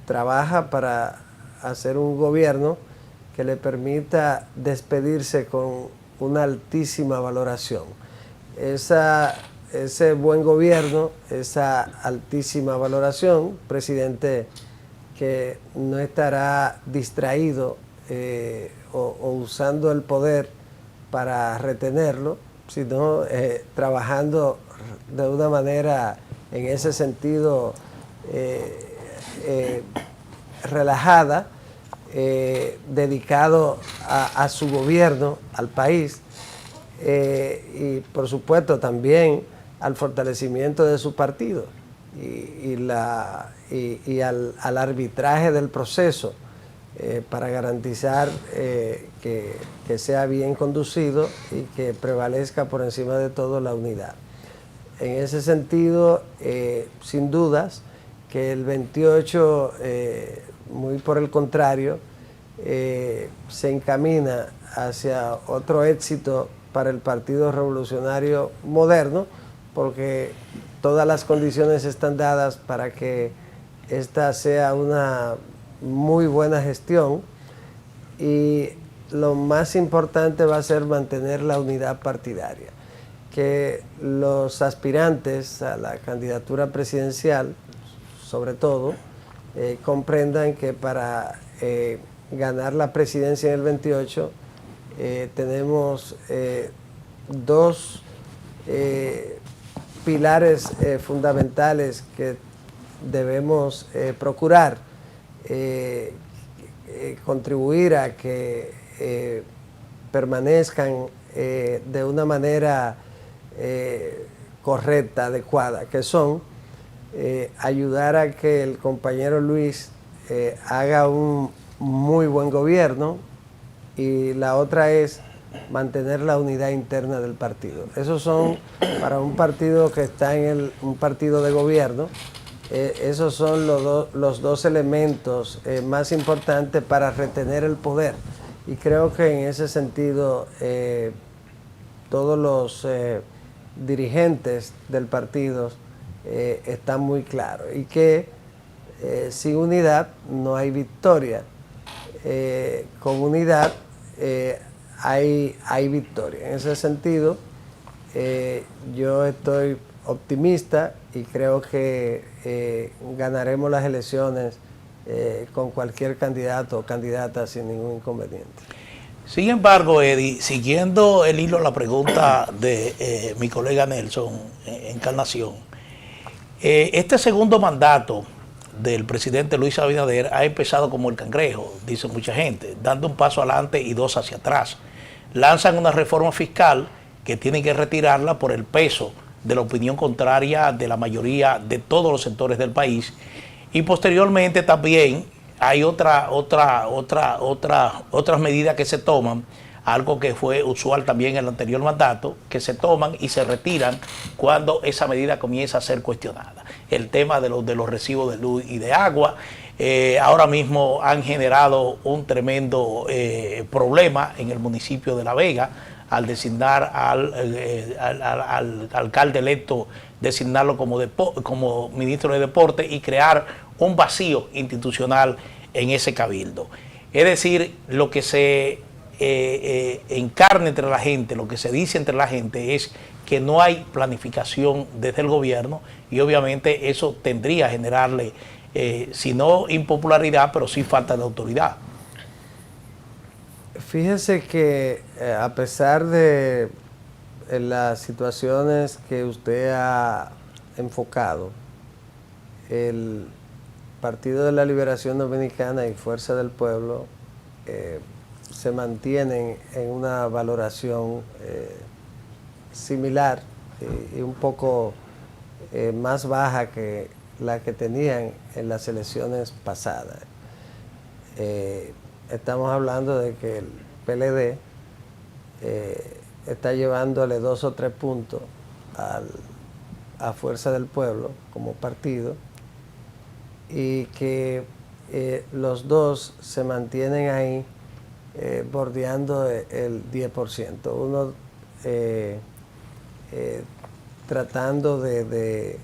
trabaja para hacer un gobierno que le permita despedirse con una altísima valoración. Ese buen gobierno, esa altísima valoración, presidente que no estará distraído o usando el poder para retenerlo, sino trabajando de una manera en ese sentido relajada, dedicado a su gobierno, al país, y por supuesto también al fortalecimiento de su partido y al arbitraje del proceso para garantizar que sea bien conducido y que prevalezca por encima de todo la unidad. En ese sentido, sin dudas, que el 28, muy por el contrario, se encamina hacia otro éxito para el Partido Revolucionario Moderno, porque todas las condiciones están dadas para que esta sea una muy buena gestión, y lo más importante va a ser mantener la unidad partidaria, que los aspirantes a la candidatura presidencial, sobre todo, comprendan que para ganar la presidencia en el 28 tenemos dos pilares fundamentales que debemos procurar contribuir a que permanezcan de una manera correcta, adecuada, que son ayudar a que el compañero Luis haga un muy buen gobierno, y la otra es mantener la unidad interna del partido. Esos son, para un partido que está en un partido de gobierno, esos son los dos elementos más importantes para retener el poder. Y creo que en ese sentido todos los dirigentes del partido están muy claros, y que sin unidad no hay victoria. Con unidad hay victoria. En ese sentido, yo estoy optimista y creo que ganaremos las elecciones con cualquier candidato o candidata sin ningún inconveniente. Sin embargo, Eddie, siguiendo el hilo de la pregunta de mi colega Nelson Encarnación, este segundo mandato del presidente Luis Abinader ha empezado como el cangrejo, dice mucha gente, dando un paso adelante y dos hacia atrás. Lanzan una reforma fiscal que tienen que retirarla por el peso de la opinión contraria de la mayoría de todos los sectores del país, y posteriormente también hay otras medidas que se toman, algo que fue usual también en el anterior mandato, que se toman y se retiran cuando esa medida comienza a ser cuestionada. El tema de los recibos de luz y de agua, ahora mismo han generado un tremendo problema en el municipio de La Vega, al designar al alcalde electo, designarlo como ministro de Deporte, y crear un vacío institucional en ese cabildo. Es decir, lo que se encarna entre la gente, lo que se dice entre la gente es que no hay planificación desde el gobierno, y obviamente eso tendría a generarle, si no impopularidad, pero sí falta de autoridad. Fíjese que a pesar de las situaciones que usted ha enfocado, el Partido de la Liberación Dominicana y Fuerza del Pueblo se mantienen en una valoración similar y un poco más baja que la que tenían en las elecciones pasadas. Estamos hablando de que el PLD está llevándole 2 o 3 puntos a Fuerza del Pueblo como partido, y que los dos se mantienen ahí bordeando el 10%. Uno tratando de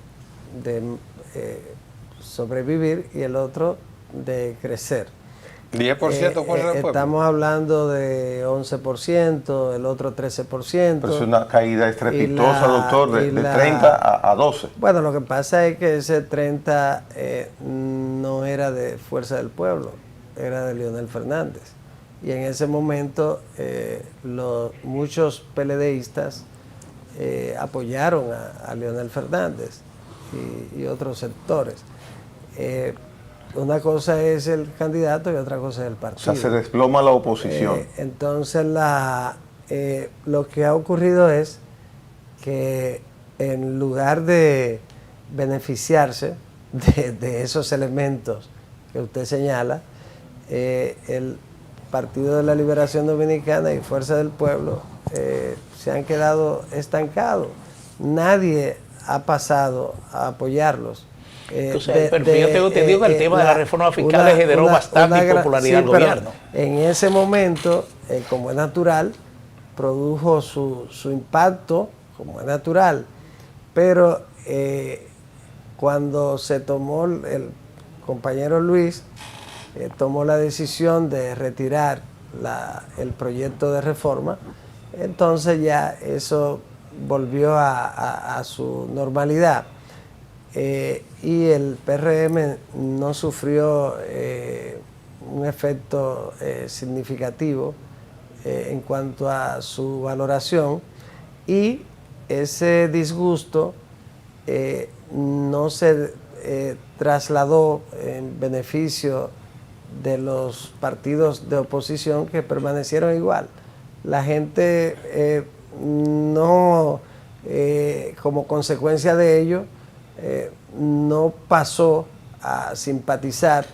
sobrevivir y el otro de crecer. 10% Fuerza del Pueblo. Estamos hablando de 11%, el otro 13%. Pero es una caída estrepitosa, doctor, de 30 a 12. Bueno, lo que pasa es que ese 30 no era de Fuerza del Pueblo, era de Leonel Fernández. Y en ese momento muchos PLDistas apoyaron a Leonel Fernández y otros sectores. Una cosa es el candidato y otra cosa es el partido. O sea, se desploma la oposición. Entonces, lo que ha ocurrido es que en lugar de beneficiarse de esos elementos que usted señala, el Partido de la Liberación Dominicana y Fuerza del Pueblo se han quedado estancados. Nadie ha pasado a apoyarlos. Pero fíjate, usted dijo que el tema de la reforma fiscal le generó bastante popularidad al gobierno. En ese momento, como es natural, produjo su impacto, como es natural, pero cuando se tomó, el compañero Luis tomó la decisión de retirar el proyecto de reforma, entonces ya eso volvió a su normalidad. Y el PRM no sufrió un efecto significativo en cuanto a su valoración, y ese disgusto no se trasladó en beneficio de los partidos de oposición, que permanecieron igual. La gente no, como consecuencia de ello, no pasó a simpatizar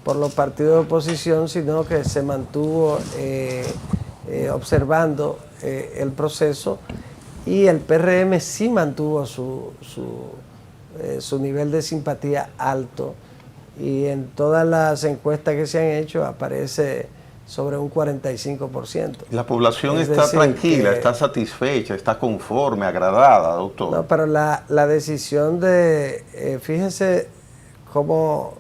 por los partidos de oposición, sino que se mantuvo observando el proceso, y el PRM sí mantuvo su nivel de simpatía alto, y en todas las encuestas que se han hecho aparece sobre un 45%. La población está tranquila, está satisfecha, está conforme, agradada, doctor. No, pero la decisión de, fíjese cómo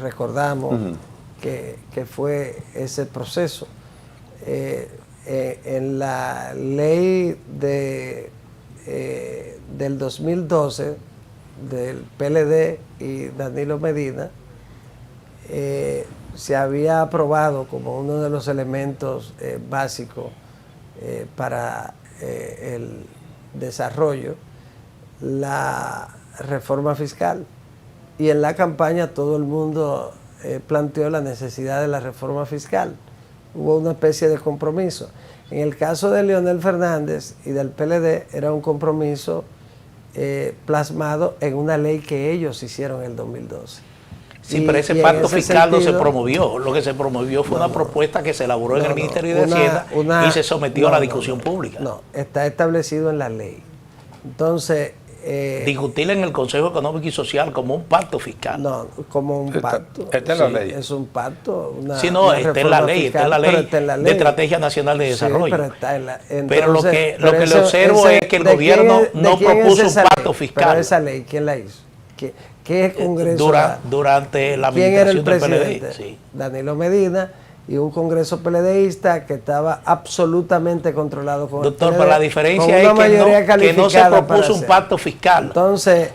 recordamos que fue ese proceso. En la ley del 2012 del PLD y Danilo Medina, se había aprobado como uno de los elementos básicos para el desarrollo la reforma fiscal, y en la campaña todo el mundo planteó la necesidad de la reforma fiscal. Hubo una especie de compromiso. En el caso de Leonel Fernández y del PLD era un compromiso plasmado en una ley que ellos hicieron en el 2012. Sí, pero ese pacto fiscal no se promovió. Lo que se promovió fue una propuesta que se elaboró en el Ministerio de Hacienda y se sometió a la discusión pública. No, está establecido en la ley. Entonces... discutirla en el Consejo Económico y Social como un pacto fiscal. No, como un pacto. Está en la ley. Es un pacto. Sí, no, está en la ley, está en la ley de Estrategia Nacional de Desarrollo. Sí, pero está en la, entonces, pero lo que le observo es que el gobierno no propuso un pacto fiscal. Pero esa ley, ¿quién la hizo? ¿Qué es Congreso? Durante la ¿Quién era el administración del presidente? PLD? Sí. Danilo Medina, y un Congreso PLDista que estaba absolutamente controlado con Doctor, el PLD, pero la diferencia es que no se propuso un pacto fiscal. Entonces,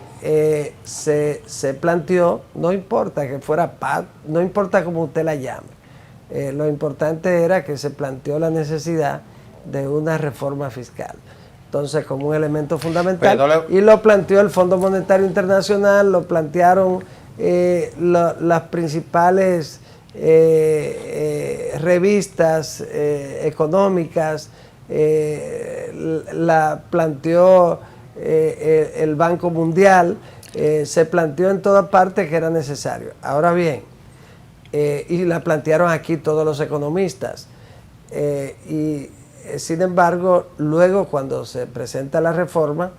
se planteó, no importa que fuera pacto, no importa cómo usted la llame, lo importante era que se planteó la necesidad de una reforma fiscal. Entonces, como un elemento fundamental, y lo planteó el Fondo Monetario Internacional, lo plantearon las principales revistas económicas, la planteó el Banco Mundial, se planteó en todas partes que era necesario. Ahora bien, y la plantearon aquí todos los economistas, y sin embargo, luego cuando se presenta la reforma,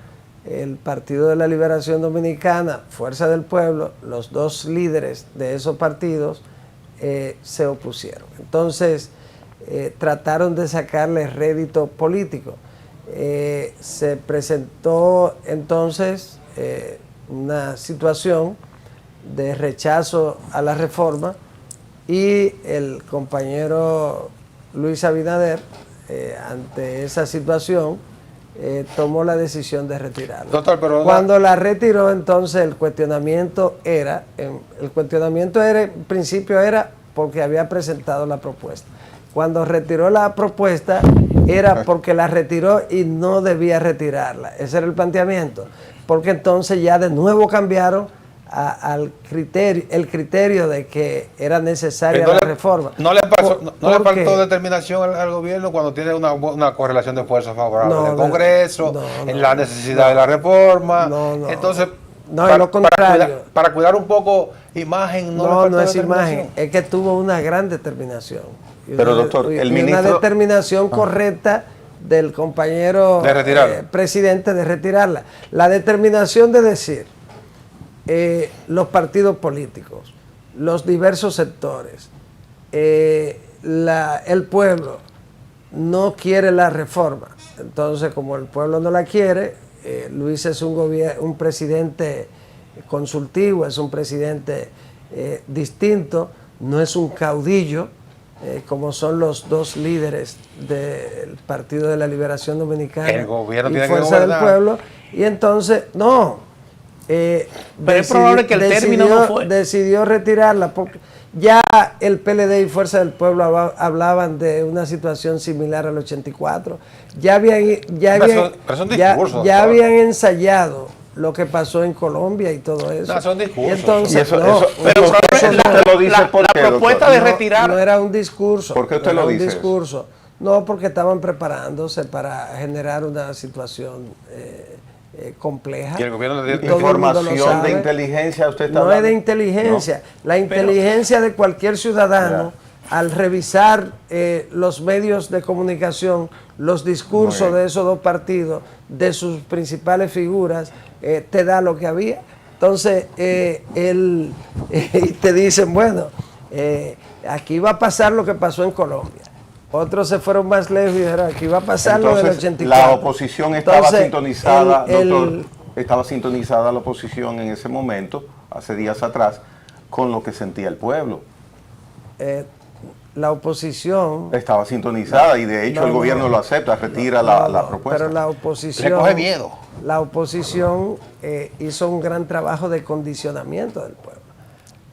el Partido de la Liberación Dominicana, Fuerza del Pueblo, los dos líderes de esos partidos se opusieron. Entonces, trataron de sacarle rédito político. Se presentó entonces una situación de rechazo a la reforma, y el compañero Luis Abinader, ante esa situación, tomó la decisión de retirarla. Doctor, pero cuando la retiró, entonces el cuestionamiento en principio era porque había presentado la propuesta. cuando retiró la propuesta era porque la retiró y no debía retirarla. Ese era el planteamiento. Porque entonces ya de nuevo cambiaron al criterio, el criterio de que era necesaria la reforma. ¿No le faltó determinación al gobierno cuando tiene una correlación de fuerzas favorable en el Congreso, en la necesidad de la reforma? Entonces, lo contrario. Para cuidar un poco imagen, no es imagen, es que tuvo una gran determinación. Pero doctor, el ministro... Una determinación correcta del compañero presidente de retirarla. La determinación de decir, los partidos políticos, los diversos sectores, el pueblo no quiere la reforma. Entonces, como el pueblo no la quiere, Luis es un presidente consultivo, es un presidente distinto, no es un caudillo, como son los dos líderes del Partido de la Liberación Dominicana el gobierno y tiene Fuerza que del Pueblo. Y entonces, pero es probable que el término no fue. Decidió retirarla porque ya el PLD y Fuerza del Pueblo hablaban de una situación similar al 84. Ya habían ensayado lo que pasó en Colombia y todo eso. No, son discursos. Y entonces, pero usted lo dice porque la propuesta de retirar no era un discurso. ¿Por qué usted lo dice? Discurso. No, porque estaban preparándose para generar una situación compleja. Y el gobierno le dio información de inteligencia. Usted está no es de inteligencia. No. La inteligencia de cualquier ciudadano, al revisar los medios de comunicación, los discursos de esos dos partidos, de sus principales figuras, te da lo que había. Entonces, y te dicen, bueno, aquí va a pasar lo que pasó en Colombia. Otros se fueron más lejos y dijeron, aquí va a pasar lo del 84. La oposición estaba sintonizada, doctor, estaba sintonizada la oposición en ese momento, hace días atrás, con lo que sentía el pueblo. La oposición... Estaba sintonizada y de hecho el gobierno lo acepta, retira la propuesta. Pero la oposición... Le coge miedo. La oposición hizo un gran trabajo de condicionamiento del pueblo.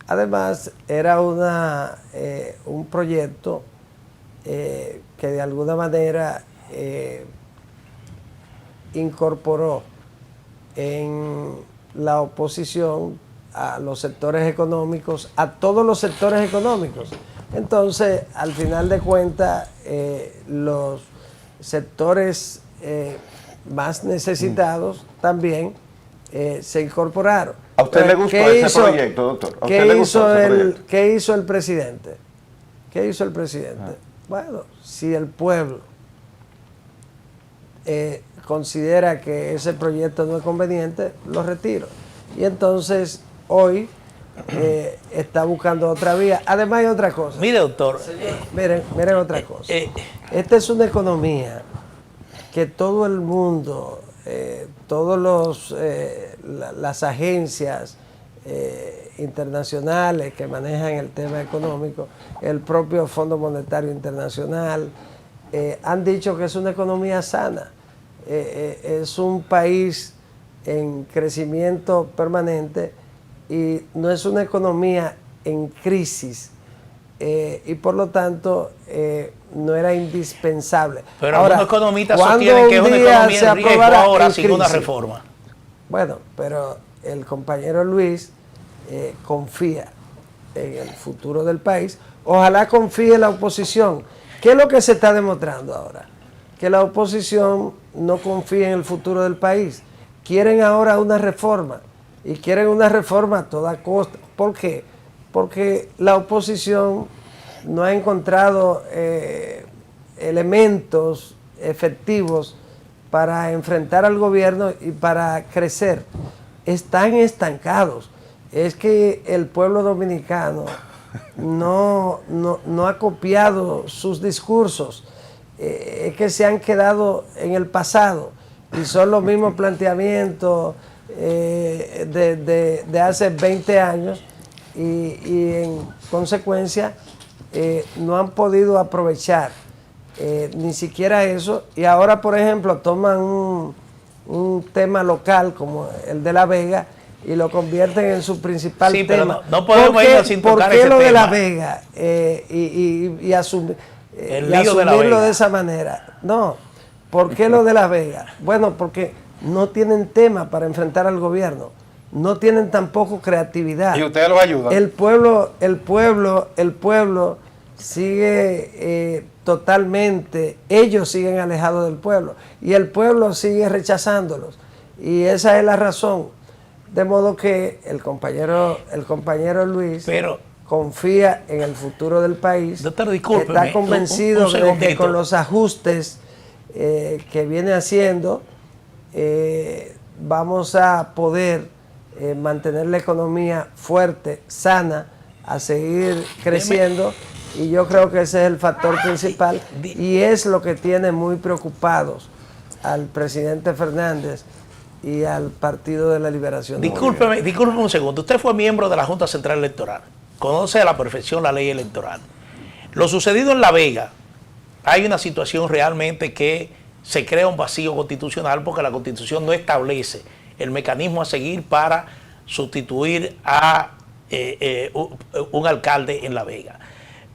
Además, era un proyecto que de alguna manera incorporó en la oposición a los sectores económicos, a todos los sectores económicos. Entonces, al final de cuentas, los sectores más necesitados también se incorporaron. ¿A usted le gustó ese proyecto, doctor? ¿Qué hizo el presidente? ¿Qué hizo el presidente? Bueno, si el pueblo considera que ese proyecto no es conveniente, lo retiro. Y entonces, hoy está buscando otra vía. Además hay otra cosa. Mire, doctor. Miren otra cosa. Esta es una economía que todo el mundo, las agencias internacionales que manejan el tema económico, el propio Fondo Monetario Internacional, han dicho que es una economía sana. Es un país en crecimiento permanente y no es una economía en crisis, y por lo tanto no era indispensable. Pero algunos economistas sostienen que es una economía en riesgo ahora sin una reforma. Bueno, pero el compañero Luis confía en el futuro del país. Ojalá confíe la oposición. ¿Qué es lo que se está demostrando ahora? Que la oposición no confía en el futuro del país. Quieren ahora una reforma, y quieren una reforma a toda costa. ¿Por qué? Porque la oposición no ha encontrado elementos efectivos para enfrentar al gobierno y para crecer. Están estancados. Es que el pueblo dominicano no ha copiado sus discursos. Es que se han quedado en el pasado y son los mismos planteamientos de hace 20 años y en consecuencia no han podido aprovechar ni siquiera eso, y ahora por ejemplo toman un tema local como el de La Vega y lo convierten en su principal tema. Pero no podemos ir sin tocar ¿por qué ese lo tema? de La Vega? Y El y lío de La asumirlo Vega. de esa manera. No, ¿por qué lo de La Vega? Bueno, porque no tienen tema para enfrentar al gobierno, no tienen tampoco creatividad. ¿Y ustedes los ayudan? El pueblo sigue totalmente, ellos siguen alejados del pueblo y el pueblo sigue rechazándolos. Y esa es la razón. De modo que el compañero Luis confía en el futuro del país. Doctor, discúlpeme, está convencido un de que segundito. con los ajustes que viene haciendo vamos a poder mantener la economía fuerte, sana, a seguir creciendo. Y yo creo que ese es el factor principal y es lo que tiene muy preocupados al presidente Fernández y al Partido de la Liberación. Discúlpeme un segundo. Usted fue miembro de la Junta Central Electoral. Conoce a la perfección la ley electoral. Lo sucedido en La Vega, hay una situación realmente que se crea un vacío constitucional porque la Constitución no establece el mecanismo a seguir para sustituir a un alcalde en La Vega.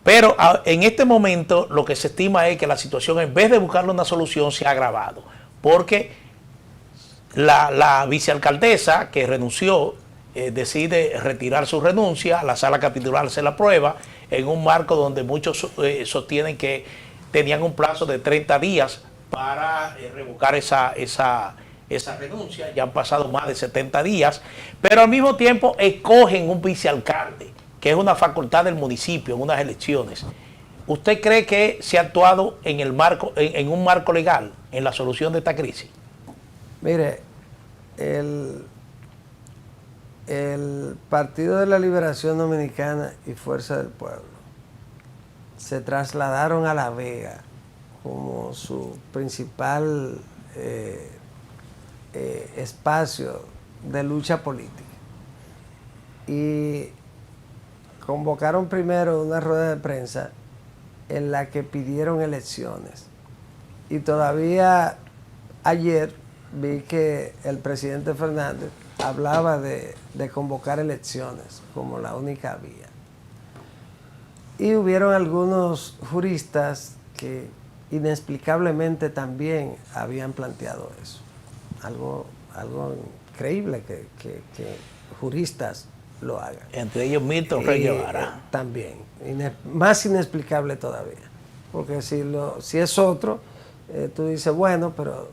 Pero en este momento lo que se estima es que la situación, en vez de buscarle una solución, se ha agravado. Porque la vicealcaldesa que renunció decide retirar su renuncia, la sala capitular se la aprueba en un marco donde muchos sostienen que tenían un plazo de 30 días para revocar esa renuncia. Ya han pasado más de 70 días, pero al mismo tiempo escogen un vicealcalde, que es una facultad del municipio en unas elecciones. ¿Usted cree que se ha actuado en un marco legal en la solución de esta crisis? Mire, el Partido de la Liberación Dominicana y Fuerza del Pueblo se trasladaron a La Vega como su principal espacio de lucha política. Y convocaron primero una rueda de prensa en la que pidieron elecciones. Y todavía ayer vi que el presidente Fernández hablaba de convocar elecciones como la única vía. Y hubieron algunos juristas que inexplicablemente también habían planteado eso. Algo increíble que juristas lo hagan. Entre ellos Milton Reyes Vara. También, más inexplicable todavía. Porque si es otro, tú dices, bueno, pero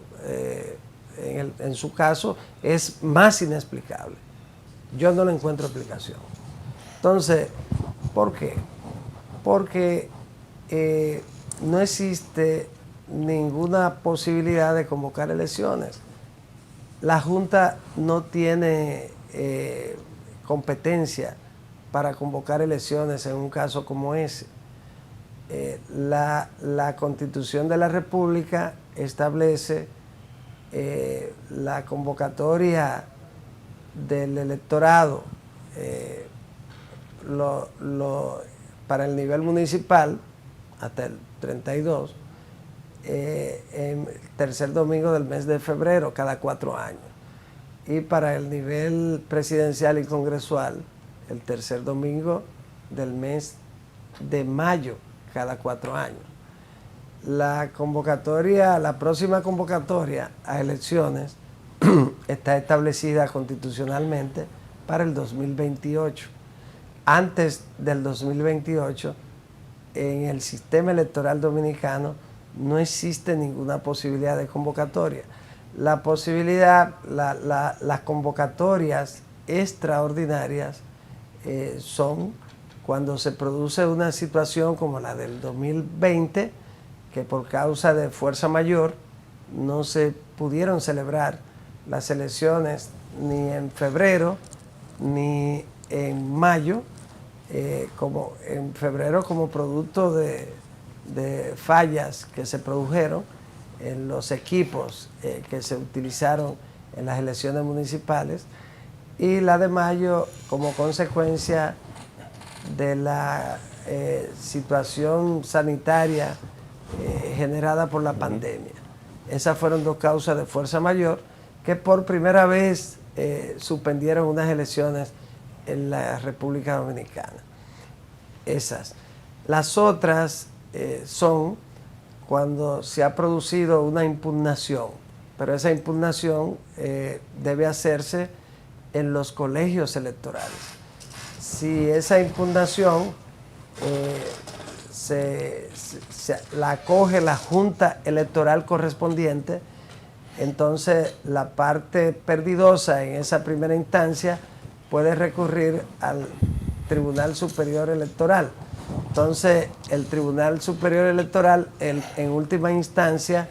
en su caso es más inexplicable. Yo no le encuentro explicación. Entonces, ¿por qué? Porque no existe ninguna posibilidad de convocar elecciones. La Junta no tiene competencia para convocar elecciones en un caso como ese. La Constitución de la República establece la convocatoria del electorado para el nivel municipal hasta el 32 en el tercer domingo del mes de febrero cada 4 años, y para el nivel presidencial y congresual el tercer domingo del mes de mayo cada 4 años. La próxima convocatoria a elecciones está establecida constitucionalmente para el 2028. Antes del 2028, en el sistema electoral dominicano no existe ninguna posibilidad de convocatoria. Las convocatorias extraordinarias son cuando se produce una situación como la del 2020, que por causa de fuerza mayor no se pudieron celebrar las elecciones ni en febrero ni en mayo, como en febrero como producto de fallas que se produjeron en los equipos que se utilizaron en las elecciones municipales, y la de mayo como consecuencia de la situación sanitaria generada por la pandemia. Esas fueron 2 causas de fuerza mayor que por primera vez suspendieron unas elecciones en la República Dominicana. Esas. Las otras son cuando se ha producido una impugnación, pero esa impugnación debe hacerse en los colegios electorales. Si esa impugnación la acoge la Junta Electoral correspondiente, entonces la parte perdidosa en esa primera instancia puede recurrir al Tribunal Superior Electoral. Entonces el Tribunal Superior Electoral en última instancia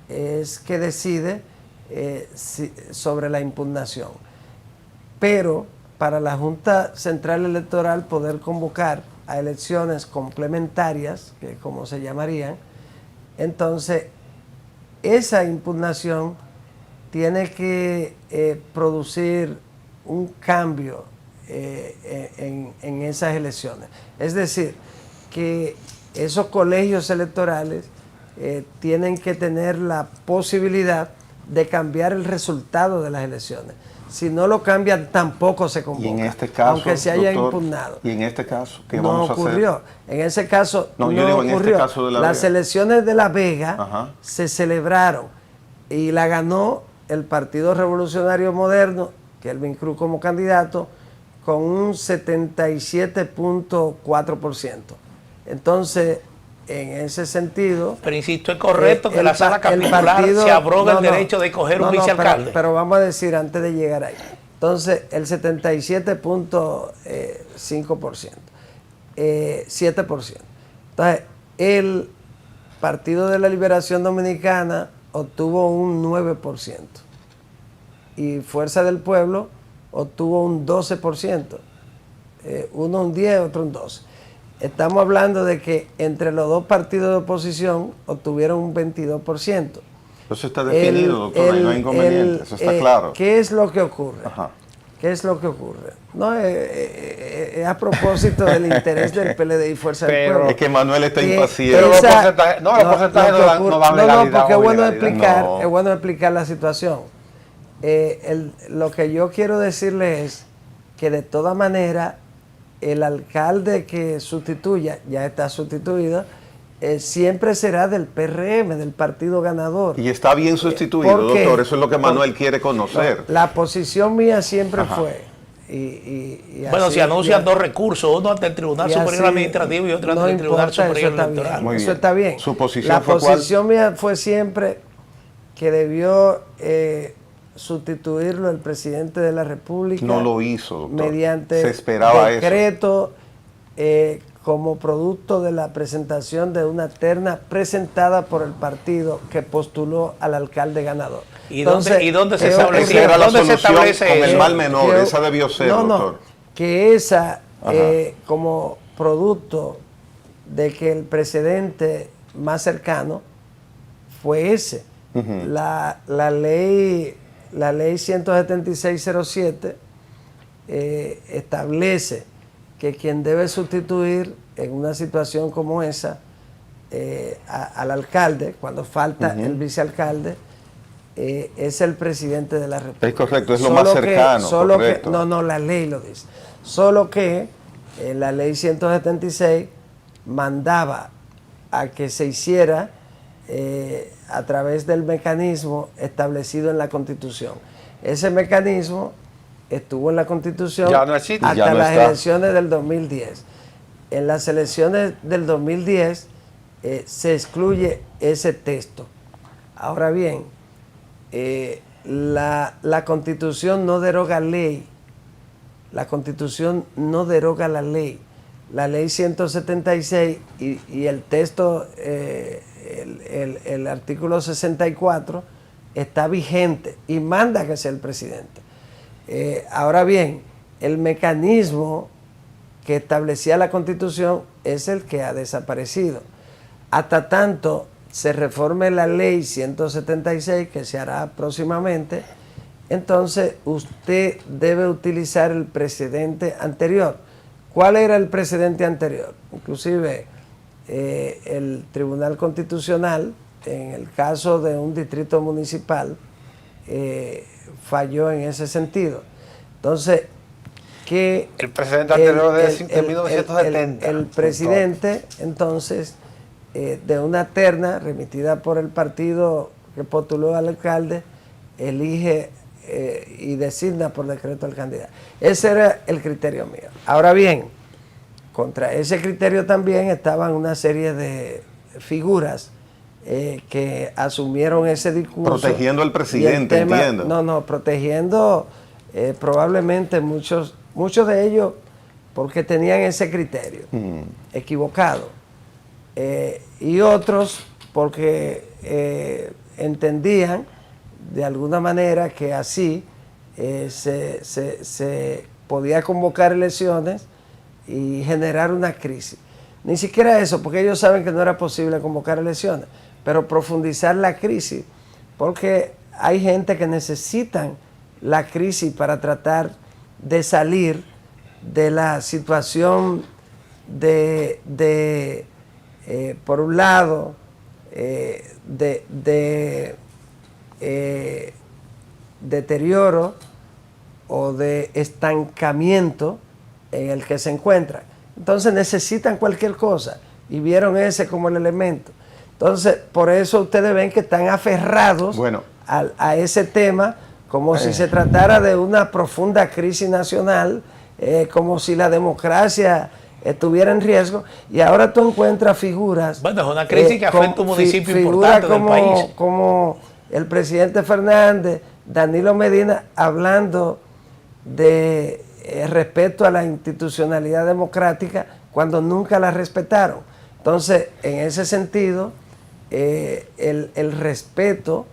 es que decide sobre la impugnación. Pero para la Junta Central Electoral poder convocar a elecciones complementarias, que como se llamarían, entonces esa impugnación tiene que producir un cambio en esas elecciones. Es decir, que esos colegios electorales tienen que tener la posibilidad de cambiar el resultado de las elecciones. Si no lo cambian, tampoco se convoca, y en este caso, aunque se haya doctor, impugnado. ¿Y en este caso qué no vamos a ocurrió. hacer? En ese caso no yo digo, ocurrió. En este caso de Las Vega. elecciones de La Vega Ajá. se celebraron y la ganó el Partido Revolucionario Moderno, Kelvin Cruz como candidato, con un 77.4%. Entonces, en ese sentido... Pero insisto, es correcto que la sala capitular se abroga el derecho de escoger un vicealcalde. Pero vamos a decir, antes de llegar ahí, entonces el 77.5%, 7%. Entonces, el Partido de la Liberación Dominicana obtuvo un 9% y Fuerza del Pueblo obtuvo un 12%, uno un 10, otro un 12%. Estamos hablando de que entre los dos partidos de oposición obtuvieron un 22%. Eso está definido, doctor, no hay inconveniente, eso está claro. ¿Qué es lo que ocurre? Ajá. ¿Qué es lo que ocurre? No, es a propósito del interés del PLD y Fuerza del Pueblo. Es que Manuel está impaciente. Pero los porcentajes no dan legalidad. No, porque es bueno explicar la situación. Lo que yo quiero decirle es que de toda manera el alcalde que sustituya, ya está sustituido, siempre será del PRM, del partido ganador. Y está bien sustituido, doctor, eso es lo que Manuel quiere conocer. No, la posición mía siempre fue. Bueno, si anuncian dos recursos, uno ante el Tribunal Superior Administrativo y otro ante el Tribunal Superior Electoral. Muy bien. Eso está bien. ¿Su posición la fue posición mía fue siempre que debió sustituirlo el presidente de la República. No lo hizo, doctor. Mediante se esperaba decreto como producto de la presentación de una terna presentada por el partido que postuló al alcalde ganador. ¿Y dónde se establece? Esa era la ¿Dónde se establece con el eso? mal menor? Esa debió ser, doctor. Que esa, como producto de que el precedente más cercano fue ese. La ley 17607 establece que quien debe sustituir en una situación como esa al alcalde, cuando falta el vicealcalde, es el presidente de la República. Es correcto, es lo más cercano. No, la ley lo dice. Solo que la ley 176 mandaba a que se hiciera a través del mecanismo establecido en la Constitución. Ese mecanismo estuvo en la Constitución hasta las elecciones del 2010. En las elecciones del 2010 se excluye ese texto. Ahora bien, la Constitución no deroga ley. La Constitución no deroga la ley. La ley 176 y el texto, el artículo 64, está vigente y manda que sea el presidente. Ahora bien, el mecanismo que establecía la Constitución es el que ha desaparecido. Hasta tanto se reforme la ley 176, que se hará próximamente, entonces usted debe utilizar el precedente anterior. ¿Cuál era el precedente anterior? Inclusive el Tribunal Constitucional, en el caso de un distrito municipal, falló en ese sentido. Entonces, que el precedente anterior es de 1970. El presidente, entonces, de una terna remitida por el partido que postuló al alcalde, elige y designa por decreto al candidato. Ese era el criterio mío. Ahora bien, contra ese criterio también estaban una serie de figuras que asumieron ese discurso. Protegiendo al presidente, entiendo. No, protegiendo probablemente muchos de ellos porque tenían ese criterio equivocado. Y otros porque entendían de alguna manera que así se podía convocar elecciones y generar una crisis. Ni siquiera eso, porque ellos saben que no era posible convocar elecciones, pero profundizar la crisis, porque hay gente que necesitan la crisis para tratar de salir de la situación de por un lado, deterioro o de estancamiento en el que se encuentran. Entonces necesitan cualquier cosa y vieron ese como el elemento. Entonces, por eso ustedes ven que están aferrados a ese tema como si se tratara de una profunda crisis nacional, como si la democracia estuviera en riesgo, y ahora tú encuentras figuras... Bueno, es una crisis que afecta a un municipio importante del país. Como el presidente Fernández, Danilo Medina, hablando de respeto a la institucionalidad democrática cuando nunca la respetaron. Entonces, en ese sentido, el respeto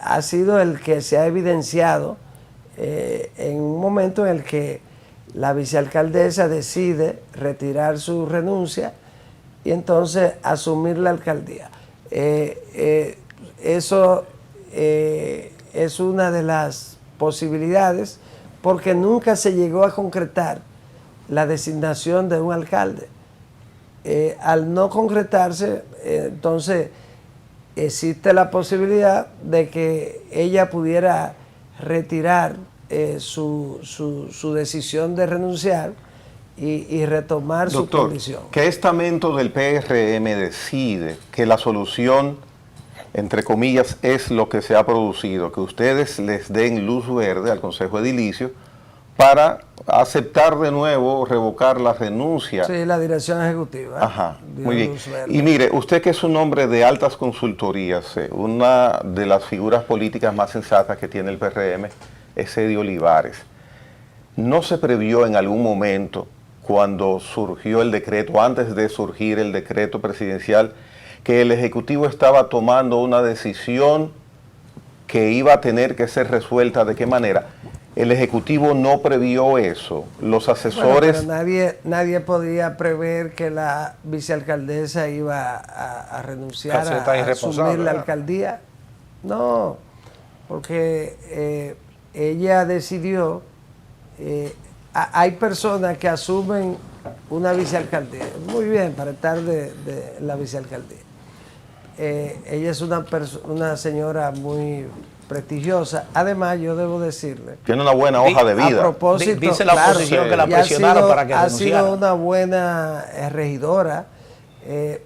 ha sido el que se ha evidenciado en un momento en el que la vicealcaldesa decide retirar su renuncia y entonces asumir la alcaldía. Eso es una de las posibilidades, porque nunca se llegó a concretar la designación de un alcalde. Al no concretarse, entonces existe la posibilidad de que ella pudiera retirar su decisión de renunciar y retomar su condición. ¿Qué estamento del PRM decide que la solución, entre comillas, es lo que se ha producido? Que ustedes les den luz verde al Consejo Edilicio para aceptar de nuevo, revocar la renuncia. Sí, la dirección ejecutiva. Ajá, muy bien. Y mire, usted que es un hombre de altas consultorías, una de las figuras políticas más sensatas que tiene el PRM es Eddie Olivares. ¿No se previó en algún momento, cuando surgió el decreto, antes de surgir el decreto presidencial, que el Ejecutivo estaba tomando una decisión que iba a tener que ser resuelta? ¿De qué manera? El Ejecutivo no previó eso. Los asesores... Bueno, pero nadie podía prever que la vicealcaldesa iba a renunciar a asumir la alcaldía. No, porque ella decidió... hay personas que asumen una vicealcaldía. Muy bien, para estar de la vicealcaldía. Ella es una señora muy prestigiosa. Además, yo debo decirle... Tiene una buena hoja de vida. A propósito, dice la oposición que la presionaron para que renunciara. Ha sido una buena regidora,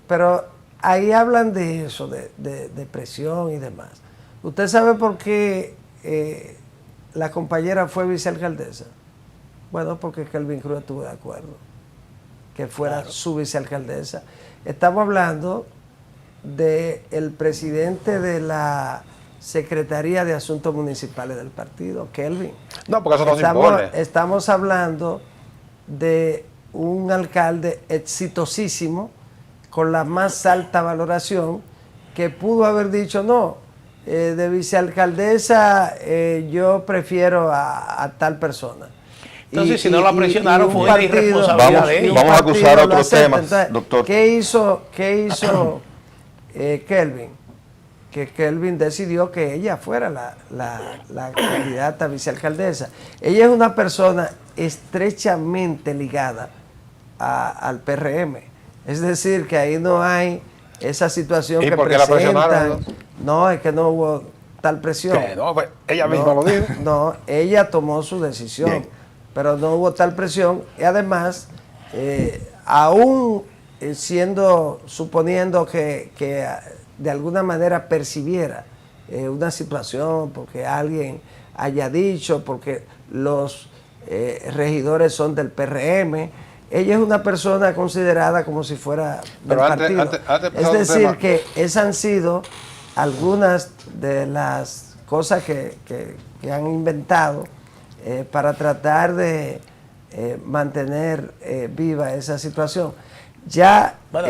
pero ahí hablan de eso, de presión y demás. ¿Usted sabe por qué la compañera fue vicealcaldesa? Bueno, porque Kelvin Cruz estuvo de acuerdo que fuera su vicealcaldesa. Estamos hablando del presidente de la Secretaría de Asuntos Municipales del partido, Kelvin. No, porque eso no se impone. Estamos hablando de un alcalde exitosísimo, con la más alta valoración, que pudo haber dicho, no, de vicealcaldesa yo prefiero a tal persona. Entonces, si no la presionaron, fue una irresponsabilidad de ellos. Vamos a acusar a otros temas, entonces, doctor. ¿Qué hizo Kelvin? Que Kelvin decidió que ella fuera la candidata a vicealcaldesa. Ella es una persona estrechamente ligada al PRM. Es decir, que ahí no hay esa situación que presentan. No, es que no hubo tal presión. No, pues ella misma lo dijo. No, ella tomó su decisión. Bien. Pero no hubo tal presión. Y además, aún suponiendo que de alguna manera percibiera una situación, porque alguien haya dicho, porque los regidores son del PRM, ella es una persona considerada como si fuera del partido. Es decir, que esas han sido algunas de las cosas que han inventado para tratar de mantener viva esa situación. Ya bueno,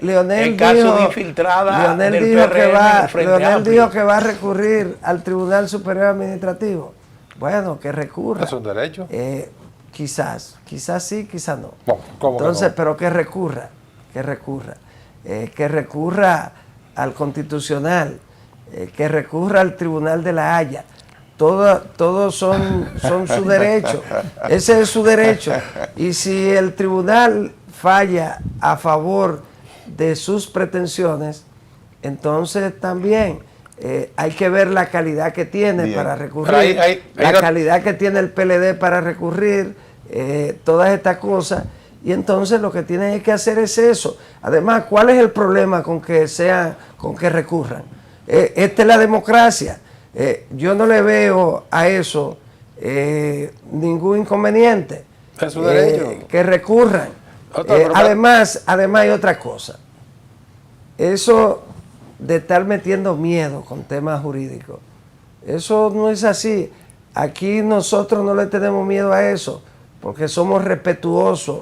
Leonel caso de infiltrada Leonel del dijo PRM que va, del Frente Leonel Amplio. dijo que va a recurrir al Tribunal Superior Administrativo. Bueno, que recurra. ¿Es un derecho? Quizás sí, quizás no. ¿Cómo Entonces, que no? pero que recurra al Constitucional, que recurra al Tribunal de la Haya. Todos son su derecho. Ese es su derecho. Y si el tribunal falla a favor de sus pretensiones, entonces también hay que ver la calidad que tiene para recurrir, la calidad que tiene el PLD para recurrir, todas estas cosas. Y entonces lo que tienen que hacer es eso. Además, ¿cuál es el problema con que recurran? Esta es la democracia. Yo no le veo a eso ningún inconveniente. Es su derecho. Que recurran. Además hay otra cosa. Eso de estar metiendo miedo con temas jurídicos, eso no es así. Aquí nosotros no le tenemos miedo a eso, porque somos respetuosos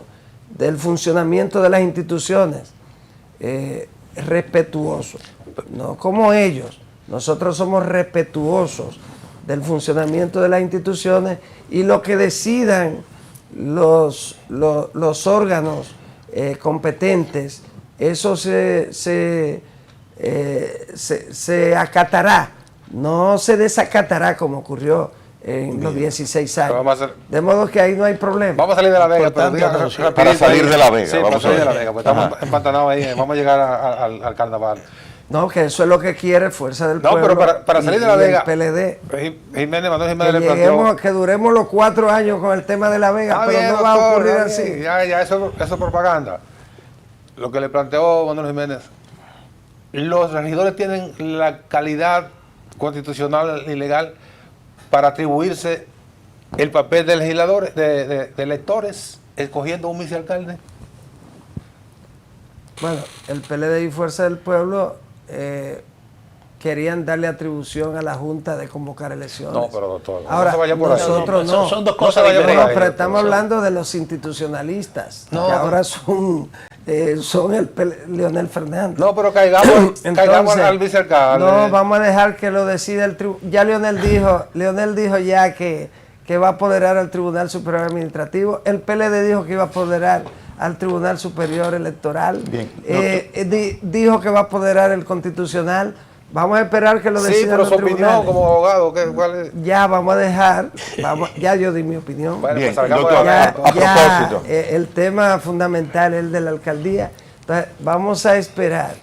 del funcionamiento de las instituciones. Respetuosos, no como ellos. Nosotros somos respetuosos del funcionamiento de las instituciones, y lo que decidan los órganos competentes, eso se acatará, no se desacatará como ocurrió en los 16 años. De modo que ahí no hay problema. Vamos a salir de La Vega. Para salir de La Vega. Sí, para salir de La Vega, porque estamos empantanados ahí. Vamos a llegar al carnaval. No, que eso es lo que quiere Fuerza del Pueblo. No, pero para salir de La Vega, PLD, Manuel Jiménez le planteó que duremos los 4 años con el tema de La Vega, pero bien, no va a ocurrir doctor, así. Ya, eso es propaganda. Lo que le planteó Manuel Jiménez, los regidores tienen la calidad constitucional y legal para atribuirse el papel de legisladores, de electores, escogiendo un vicealcalde. Bueno, el PLD y Fuerza del Pueblo querían darle atribución a la Junta de convocar elecciones. No, pero doctor, ahora, no se vaya por nosotros ahí. no. Son dos cosas No se vaya por diferentes. ahí. Pero estamos hablando de los institucionalistas, No, que ahora son Leonel Fernández. No, pero caigamos Entonces, al vicealcalde. No, vamos a dejar que lo decida el tribunal. Ya Leonel dijo ya que va a apoderar al Tribunal Superior Administrativo. El PLD dijo que iba a apoderar al Tribunal Superior Electoral. Dijo que va a apoderar el Constitucional. Vamos a esperar que lo decidan. Sí, pero los su opinión tribunales. como abogado, ¿cuál es? Ya vamos a dejar, ya yo di mi opinión. Bueno, Bien, pues salgamos doctor, de La Vega. a propósito. El tema fundamental es el de la alcaldía. Entonces, vamos a esperar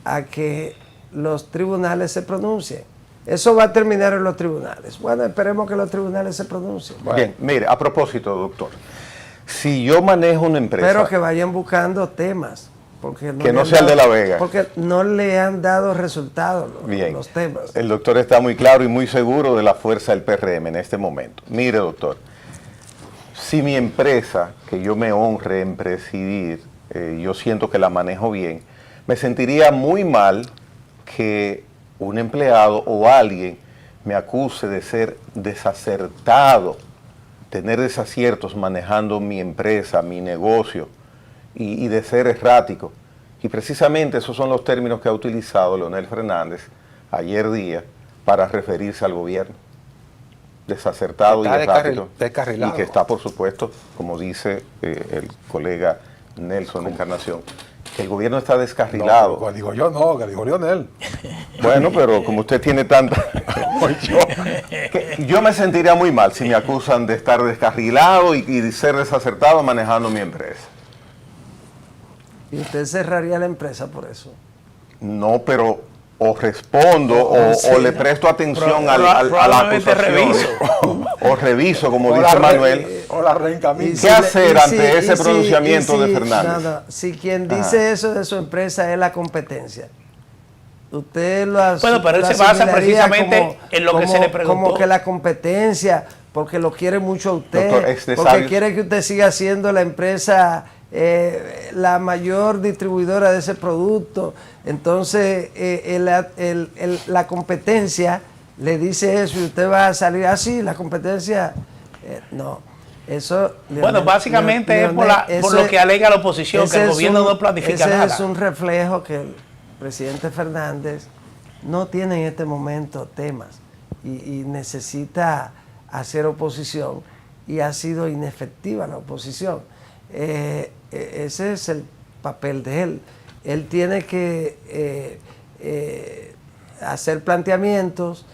a que los tribunales se pronuncien. Eso va a terminar en los tribunales. Bueno, esperemos que los tribunales se pronuncien. Bien, mire, a propósito, doctor, si yo manejo una empresa... Pero que vayan buscando temas. Porque que no sea el de La Vega. Porque no le han dado resultados Bien. los temas. El doctor está muy claro y muy seguro de la fuerza del PRM en este momento. Mire, doctor, si mi empresa, que yo me honre en presidir, yo siento que la manejo bien, me sentiría muy mal que un empleado o alguien me acuse de ser desacertado, tener desaciertos manejando mi empresa, mi negocio, y de ser errático. Y precisamente esos son los términos que ha utilizado Leonel Fernández ayer día para referirse al gobierno. Desacertado y errático. Y que está, por supuesto, como dice el colega Nelson Encarnación, que el gobierno está descarrilado. No, digo yo no, que digo Leonel. Bueno, pero como usted tiene tanta... yo me sentiría muy mal si me acusan de estar descarrilado y de ser desacertado manejando mi empresa. ¿Y usted cerraría la empresa por eso? No, pero o respondo o le presto atención a la acusación o reviso, como dice Manuel, o la reencamino. ¿Qué hacer ante ese pronunciamiento de Fernández? Si quien dice eso de su empresa es la competencia, usted lo hace. Bueno, pero él se basa precisamente en lo que se le preguntó. Como que la competencia, porque lo quiere mucho a usted, Doctor, porque quiere que usted siga siendo la empresa la mayor distribuidora de ese producto. Entonces la competencia le dice eso y usted va a salir así, la competencia no. Eso, bueno, básicamente es por lo que alega la oposición, que el gobierno no planifica nada. Ese es un reflejo que el presidente Fernández no tiene en este momento temas y necesita hacer oposición, y ha sido inefectiva la oposición. Ese es el papel de él. Él tiene que hacer planteamientos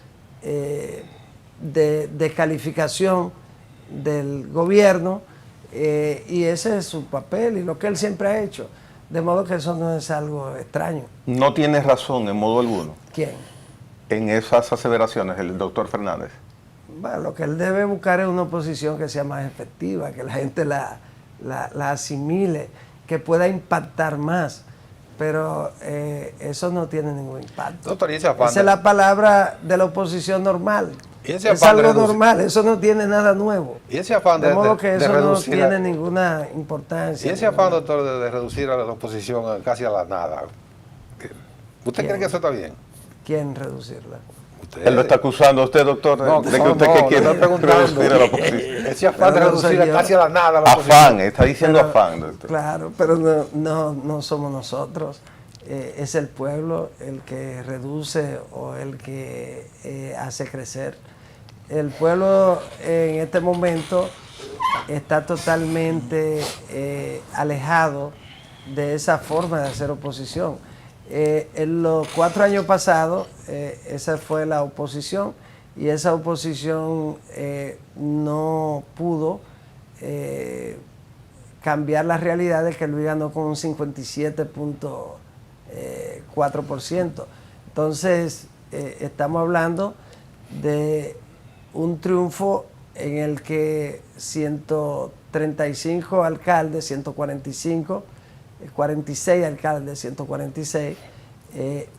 de calificación del gobierno, y ese es su papel y lo que él siempre ha hecho. De modo que eso no es algo extraño. No tiene razón en modo alguno. ¿Quién? En esas aseveraciones, el doctor Fernández. Bueno, lo que él debe buscar es una oposición que sea más efectiva, que la gente la asimile, que pueda impactar más. Pero eso no tiene ningún impacto. Doctor, esa es la palabra de la oposición normal. Es algo normal, eso no tiene nada nuevo. ¿Y ese afán de modo que eso no tiene ninguna importancia. ¿Y ese afán, doctor, de reducir a la oposición casi a la nada? ¿Usted cree que eso está bien? ¿Quién reducirla? Él lo está acusando a usted, doctor, de que usted quiere reducir a la oposición. Ese afán de reducir casi a la nada. Afán, está diciendo afán, doctor. Claro, pero no somos nosotros. Es el pueblo el que reduce o el que hace crecer. El pueblo en este momento está totalmente alejado de esa forma de hacer oposición. En los 4 años pasados, esa fue la oposición, y esa oposición no pudo cambiar la realidad de que Luis ganó con un 57.4%. Entonces, estamos hablando de un triunfo en el que 135 alcaldes, 145, 46 alcaldes, 146,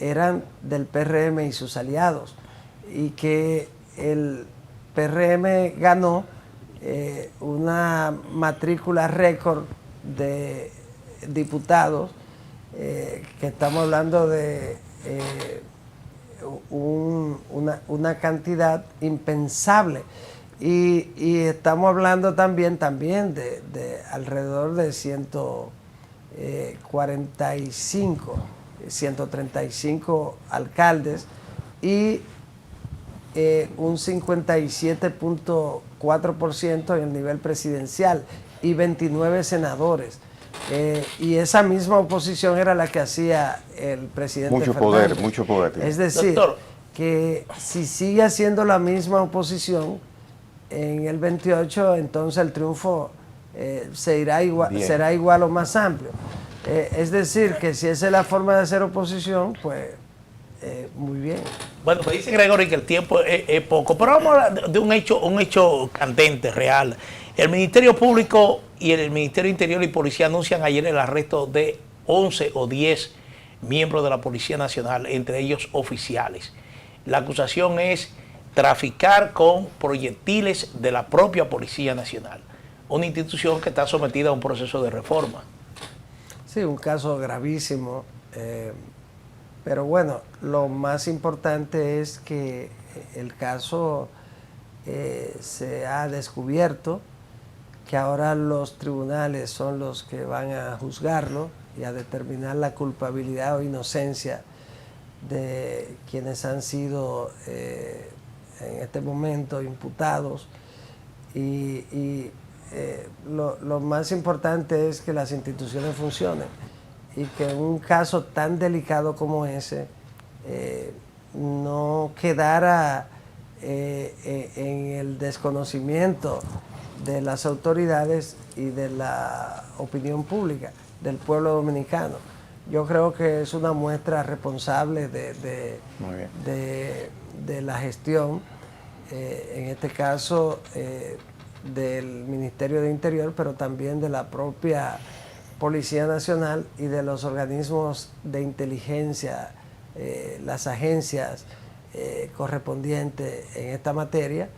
eran del PRM y sus aliados, y que el PRM ganó una matrícula récord de diputados, que estamos hablando de una cantidad impensable, y estamos hablando también de alrededor de 135 alcaldes y un 57.4% en el nivel presidencial y 29 senadores. Y esa misma oposición era la que hacía el presidente Fernández. Mucho poder. Es decir, doctor, que si sigue haciendo la misma oposición en el 28, entonces el triunfo será igual o más amplio. Es decir, que si esa es la forma de hacer oposición, pues muy bien. Bueno, pues dice Gregory que el tiempo es poco, pero vamos a hablar de un hecho candente, real. El Ministerio Público y el Ministerio Interior y Policía anuncian ayer el arresto de 11 o 10 miembros de la Policía Nacional, entre ellos oficiales. La acusación es traficar con proyectiles de la propia Policía Nacional, una institución que está sometida a un proceso de reforma. Sí, un caso gravísimo, pero bueno, lo más importante es que el caso se ha descubierto, que ahora los tribunales son los que van a juzgarlo y a determinar la culpabilidad o inocencia de quienes han sido en este momento imputados, y lo más importante es que las instituciones funcionen y que un caso tan delicado como ese no quedara en el desconocimiento de las autoridades y de la opinión pública, del pueblo dominicano. yo creo que es una muestra responsable de la gestión, en este caso del Ministerio de Interior, pero también de la propia Policía Nacional y de los organismos de inteligencia, las agencias correspondientes en esta materia,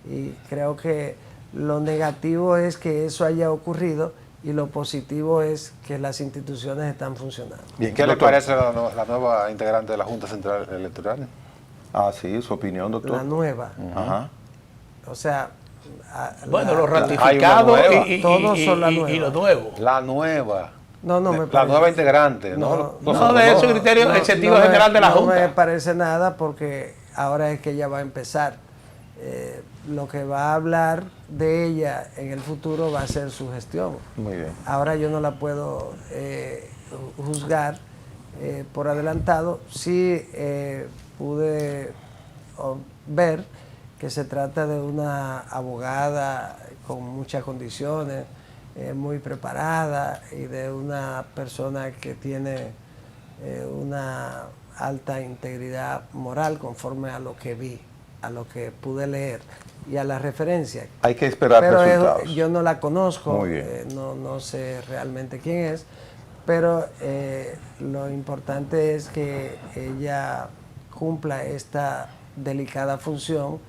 y creo que lo negativo es que eso haya ocurrido y lo positivo es que las instituciones están funcionando. Bien, ¿qué le parece la nueva integrante de la Junta Central Electoral? Ah, sí, su opinión, doctor. La nueva. Ajá. O sea, bueno, los ratificados todos son la nueva. Y los nuevos. La nueva. No, me la nueva integrante. No, de ese criterio, el sentido general de la Junta. No me parece nada porque ahora es que ella va a empezar. Lo que va a hablar de ella en el futuro va a ser su gestión. Muy bien. Ahora yo no la puedo juzgar por adelantado. Sí pude ver que se trata de una abogada con muchas condiciones, muy preparada, y de una persona que tiene una alta integridad moral conforme a lo que vi, a lo que pude leer y a la referencia. Hay que esperar resultados. Yo no la conozco, muy bien. No sé realmente quién es, pero lo importante es que ella cumpla esta delicada función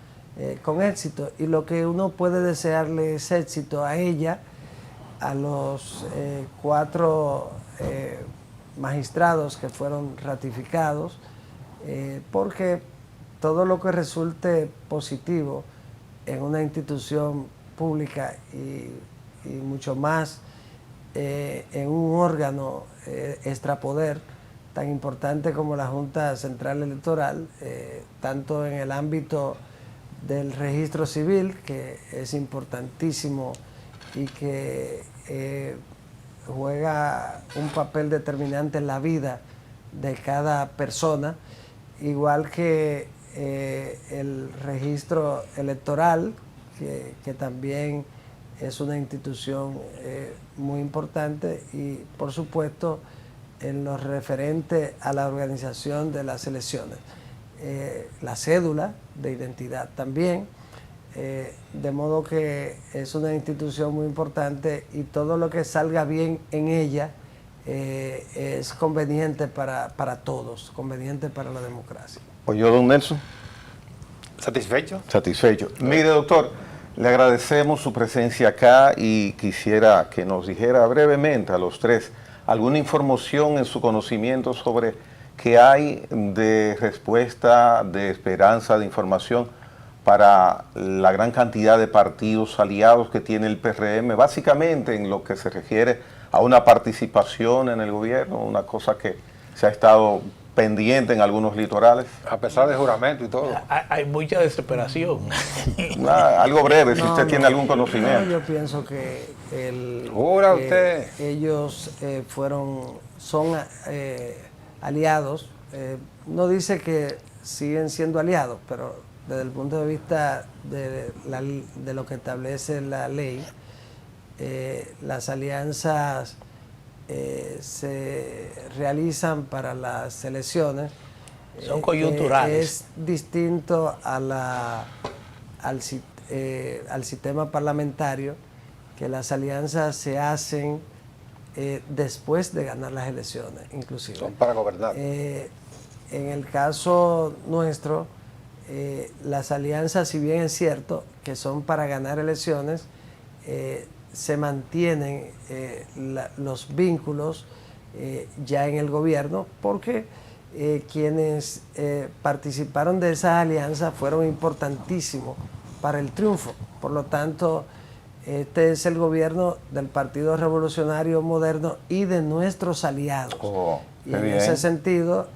con éxito, y lo que uno puede desearle es éxito a ella, a los 4 magistrados que fueron ratificados, porque todo lo que resulte positivo en una institución pública y mucho más en un órgano extrapoder tan importante como la Junta Central Electoral, tanto en el ámbito del registro civil, que es importantísimo y que juega un papel determinante en la vida de cada persona, igual que el registro electoral, que también es una institución muy importante, y por supuesto en lo referente a la organización de las elecciones. La cédula de identidad también, de modo que es una institución muy importante, y todo lo que salga bien en ella es conveniente para todos, conveniente para la democracia. Oye, don Nelson. ¿Satisfecho? Satisfecho. Mire, doctor, le agradecemos su presencia acá y quisiera que nos dijera brevemente a los tres alguna información en su conocimiento sobre qué hay de respuesta, de esperanza, de información para la gran cantidad de partidos aliados que tiene el PRM, básicamente en lo que se refiere a una participación en el gobierno, una cosa que se ha estado pendiente en algunos litorales. A pesar de juramento y todo. Hay mucha desesperación. Algo breve, si usted tiene algún conocimiento. Yo pienso que ellos son aliados. No dice que siguen siendo aliados, pero desde el punto de vista de lo que establece la ley, las alianzas se realizan para las elecciones. Son coyunturales. Es distinto al sistema parlamentario, que las alianzas se hacen después de ganar las elecciones, inclusive. Son para gobernar. En el caso nuestro, las alianzas, si bien es cierto que son para ganar elecciones, se mantienen los vínculos ya en el gobierno, porque quienes participaron de esas alianzas fueron importantísimos para el triunfo. Por lo tanto, este es el gobierno del Partido Revolucionario Moderno y de nuestros aliados. Y en ese sentido,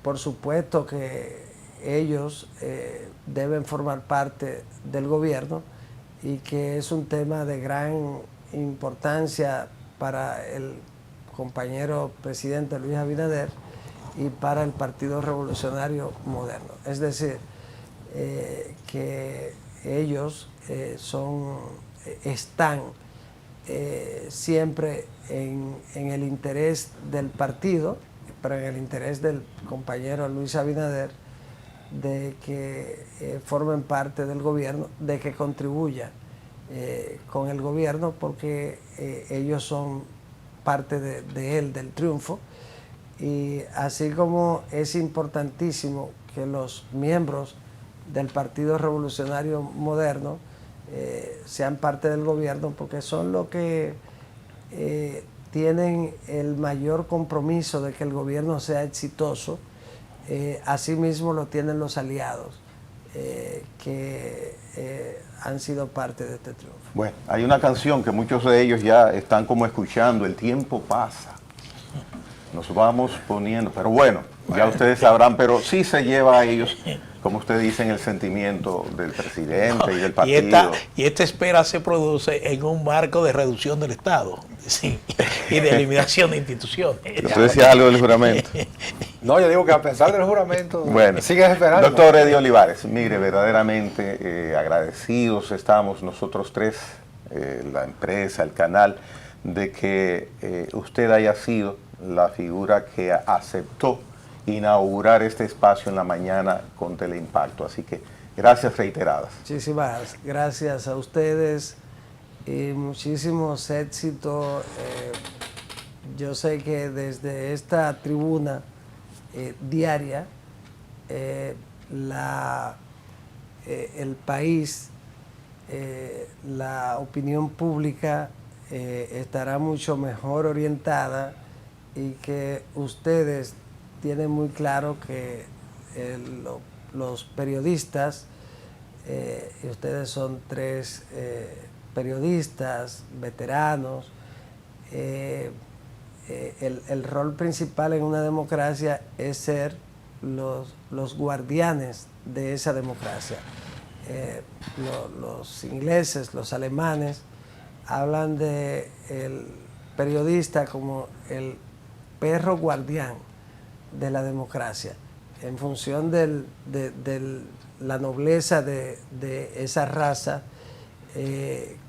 por supuesto que ellos deben formar parte del gobierno, y que es un tema de gran importancia para el compañero presidente Luis Abinader y para el Partido Revolucionario Moderno. Es decir, que ellos están siempre en el interés del partido, pero en el interés del compañero Luis Abinader, de que formen parte del gobierno, de que contribuya con el gobierno, porque ellos son parte de él, del triunfo. Y así como es importantísimo que los miembros del Partido Revolucionario Moderno sean parte del gobierno, porque son los que tienen el mayor compromiso de que el gobierno sea exitoso. Asimismo lo tienen los aliados que han sido parte de este triunfo. Bueno, hay una canción que muchos de ellos ya están como escuchando: el tiempo pasa, nos vamos poniendo, pero bueno, ya ustedes sabrán, pero sí se lleva a ellos, como ustedes dicen, el sentimiento del presidente y del partido. Y esta espera se produce en un marco de reducción del Estado, sí, y de eliminación de instituciones. Usted decía algo del juramento. No, yo digo que a pesar del juramento, bueno, sigues esperando. Doctor Eddie Olivares, mire, verdaderamente agradecidos estamos nosotros tres, la empresa, el canal, de que usted haya sido la figura que aceptó inaugurar este espacio en la mañana con Teleimpacto. Así que gracias reiteradas. Muchísimas gracias a ustedes y muchísimos éxitos. Yo sé que desde esta tribuna diaria el país, la opinión pública estará mucho mejor orientada, y que ustedes tienen muy claro que los periodistas, y ustedes son tres periodistas veteranos, el rol principal en una democracia es ser los guardianes de esa democracia. Los ingleses, los alemanes, hablan de el periodista como el perro guardián de la democracia, en función de la nobleza de esa raza,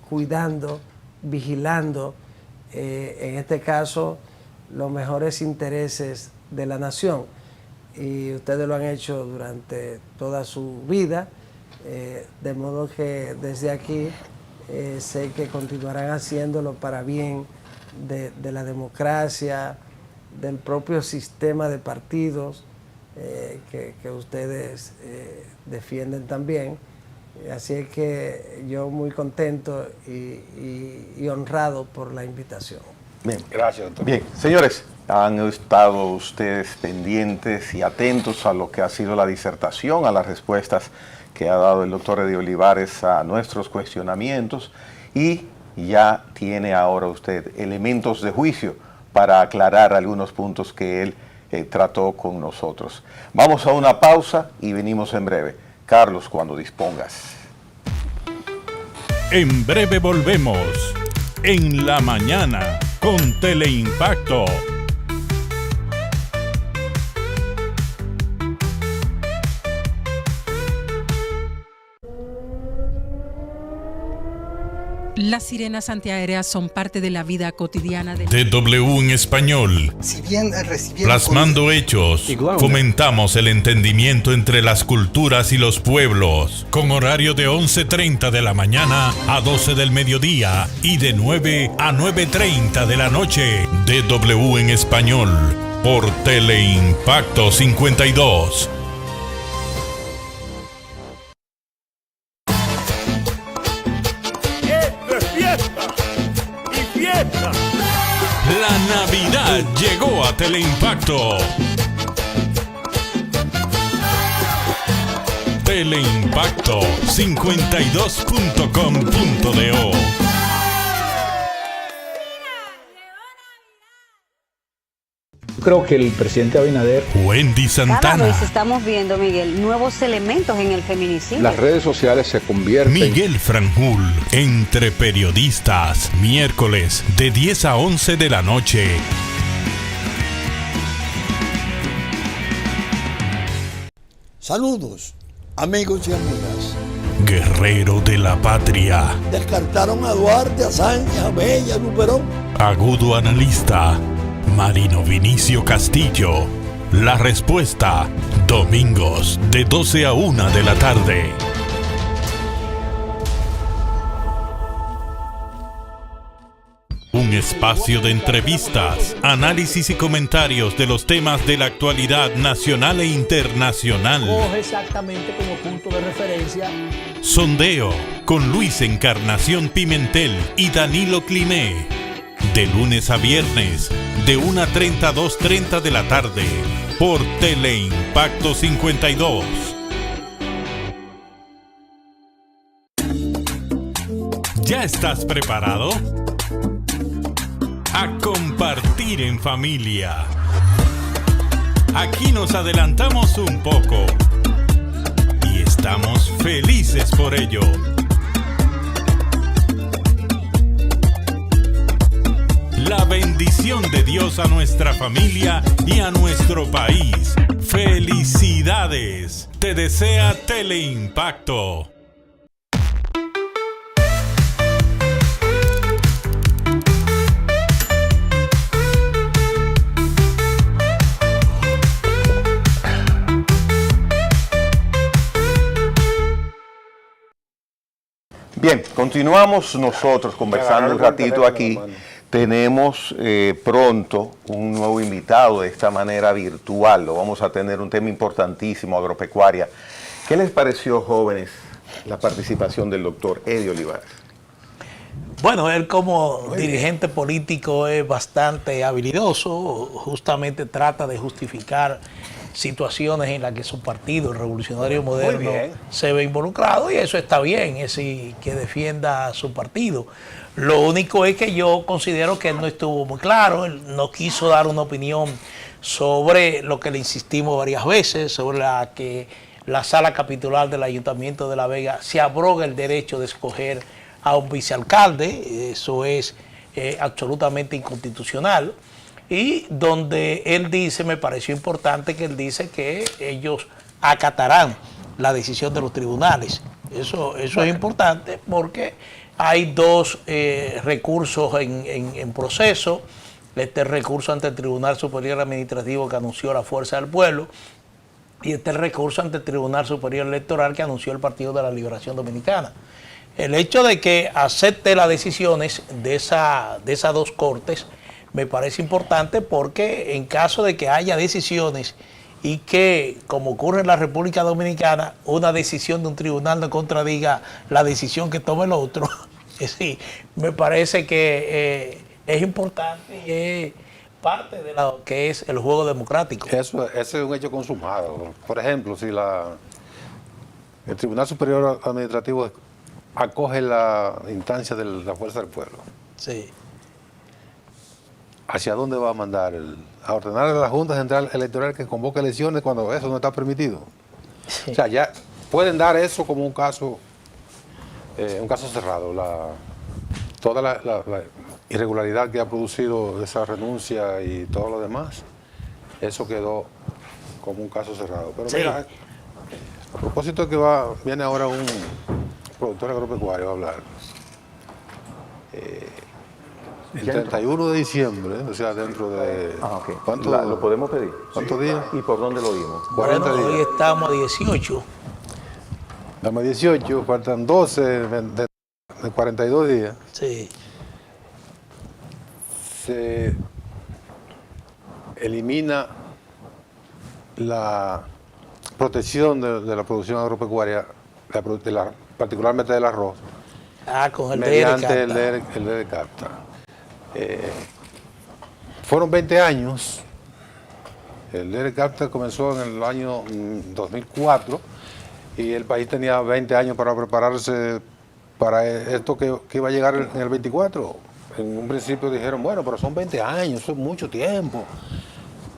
cuidando, vigilando, en este caso, los mejores intereses de la nación. Y ustedes lo han hecho durante toda su vida, de modo que desde aquí sé que continuarán haciéndolo para bien de la democracia, del propio sistema de partidos que ustedes defienden también. Así es que yo muy contento y honrado por la invitación. Bien, Gracias, doctor. Bien, señores, han estado ustedes pendientes y atentos a lo que ha sido la disertación, a las respuestas que ha dado el doctor Eddie Olivares a nuestros cuestionamientos, y ya tiene ahora usted elementos de juicio para aclarar algunos puntos que él trató con nosotros. Vamos a una pausa y venimos en breve. Carlos, cuando dispongas. En breve volvemos. En la mañana con Teleimpacto. Las sirenas antiaéreas son parte de la vida cotidiana de DW en español. Si bien Plasmando hechos, fomentamos el entendimiento entre las culturas y los pueblos. Con horario de 11:30 de la mañana a 12 del mediodía y de 9 a 9:30 de la noche. DW en español por Teleimpacto 52. La Navidad llegó a Teleimpacto. Teleimpacto 52.com.do. Creo que el presidente Abinader... Wendy Cada Santana. vez estamos viendo, Miguel, nuevos elementos en el feminicidio. Las redes sociales se convierten... Miguel Franjul, Entre Periodistas, miércoles de 10 a 11 de la noche. Saludos, amigos y amigas. guerrero de la patria. Descartaron a Duarte, a Sánchez, a Mella, a Luperón. Agudo analista, Marino Vinicio Castillo. La respuesta, domingos de 12 a 1 de la tarde. Un espacio de entrevistas, análisis y comentarios de los temas de la actualidad nacional e internacional. Coge exactamente como punto de referencia. Sondeo con Luis Encarnación Pimentel y Danilo Cliné. De lunes a viernes, de 1:30 a 2:30 de la tarde, por Teleimpacto 52. ¿Ya estás preparado? A compartir en familia. Aquí nos adelantamos un poco y estamos felices por ello. La bendición de Dios a nuestra familia y a nuestro país. ¡Felicidades! Te desea Teleimpacto. Bien, continuamos nosotros conversando un ratito aquí. Tenemos pronto un nuevo invitado de esta manera virtual. Lo vamos a tener, un tema importantísimo, agropecuaria. ¿Qué les pareció, jóvenes, la participación del doctor Eddie Olivares? Bueno, él como dirigente político es bastante habilidoso, justamente trata de justificar situaciones en las que su partido, el Revolucionario Moderno, se ve involucrado, y eso está bien, es decir, que defienda a su partido. Lo único es que yo considero que él no estuvo muy claro, él no quiso dar una opinión sobre lo que le insistimos varias veces, sobre que la sala capitular del Ayuntamiento de La Vega se abroga el derecho de escoger a un vicealcalde. Eso es absolutamente inconstitucional. Y donde él dice, me pareció importante que él dice que ellos acatarán la decisión de los tribunales. Eso es importante porque hay dos recursos en proceso. Este recurso ante el Tribunal Superior Administrativo que anunció la Fuerza del Pueblo, y este recurso ante el Tribunal Superior Electoral que anunció el Partido de la Liberación Dominicana. El hecho de que acepte las decisiones de esas dos cortes me parece importante, porque en caso de que haya decisiones y que, como ocurre en la República Dominicana, una decisión de un tribunal no contradiga la decisión que tome el otro, sí, me parece que es importante y es parte de lo que es el juego democrático. Ese es un hecho consumado. Por ejemplo, si el Tribunal Superior Administrativo acoge la instancia de la Fuerza del Pueblo, sí, ¿hacia dónde va a mandar? A ordenar a la Junta Central Electoral que convoque elecciones cuando eso no está permitido. Sí. O sea, ya pueden dar eso como un caso cerrado. Toda la irregularidad que ha producido esa renuncia y todo lo demás, eso quedó como un caso cerrado. Pero sí, mira, a propósito que viene ahora un productor agropecuario a hablar. El 31 de diciembre, o sea, dentro de... Okay. ¿Lo podemos pedir? ¿Cuántos días? ¿Y por dónde lo vimos? 40 días. Hoy estamos a 18. Estamos a 18, faltan 12 de 42 días. Sí. Se elimina la protección de la producción agropecuaria, particularmente del arroz, con el mediante el DERCAPTA. Fueron 20 años. El DERCAPTA comenzó en el año 2004 y el país tenía 20 años para prepararse para esto que iba a llegar en el 24. En un principio dijeron, bueno, pero son 20 años, eso es mucho tiempo.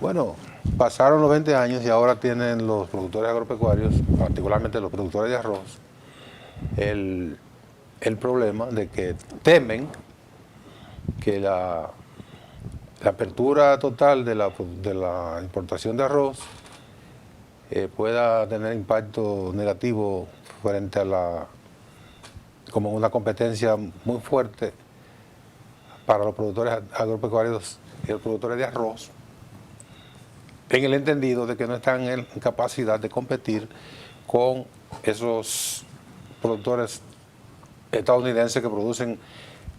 Bueno, pasaron los 20 años y ahora tienen los productores agropecuarios, particularmente los productores de arroz, el problema de que temen que la apertura total de la importación de arroz pueda tener impacto negativo frente a como una competencia muy fuerte para los productores agropecuarios y los productores de arroz, en el entendido de que no están en capacidad de competir con esos productores estadounidenses que producen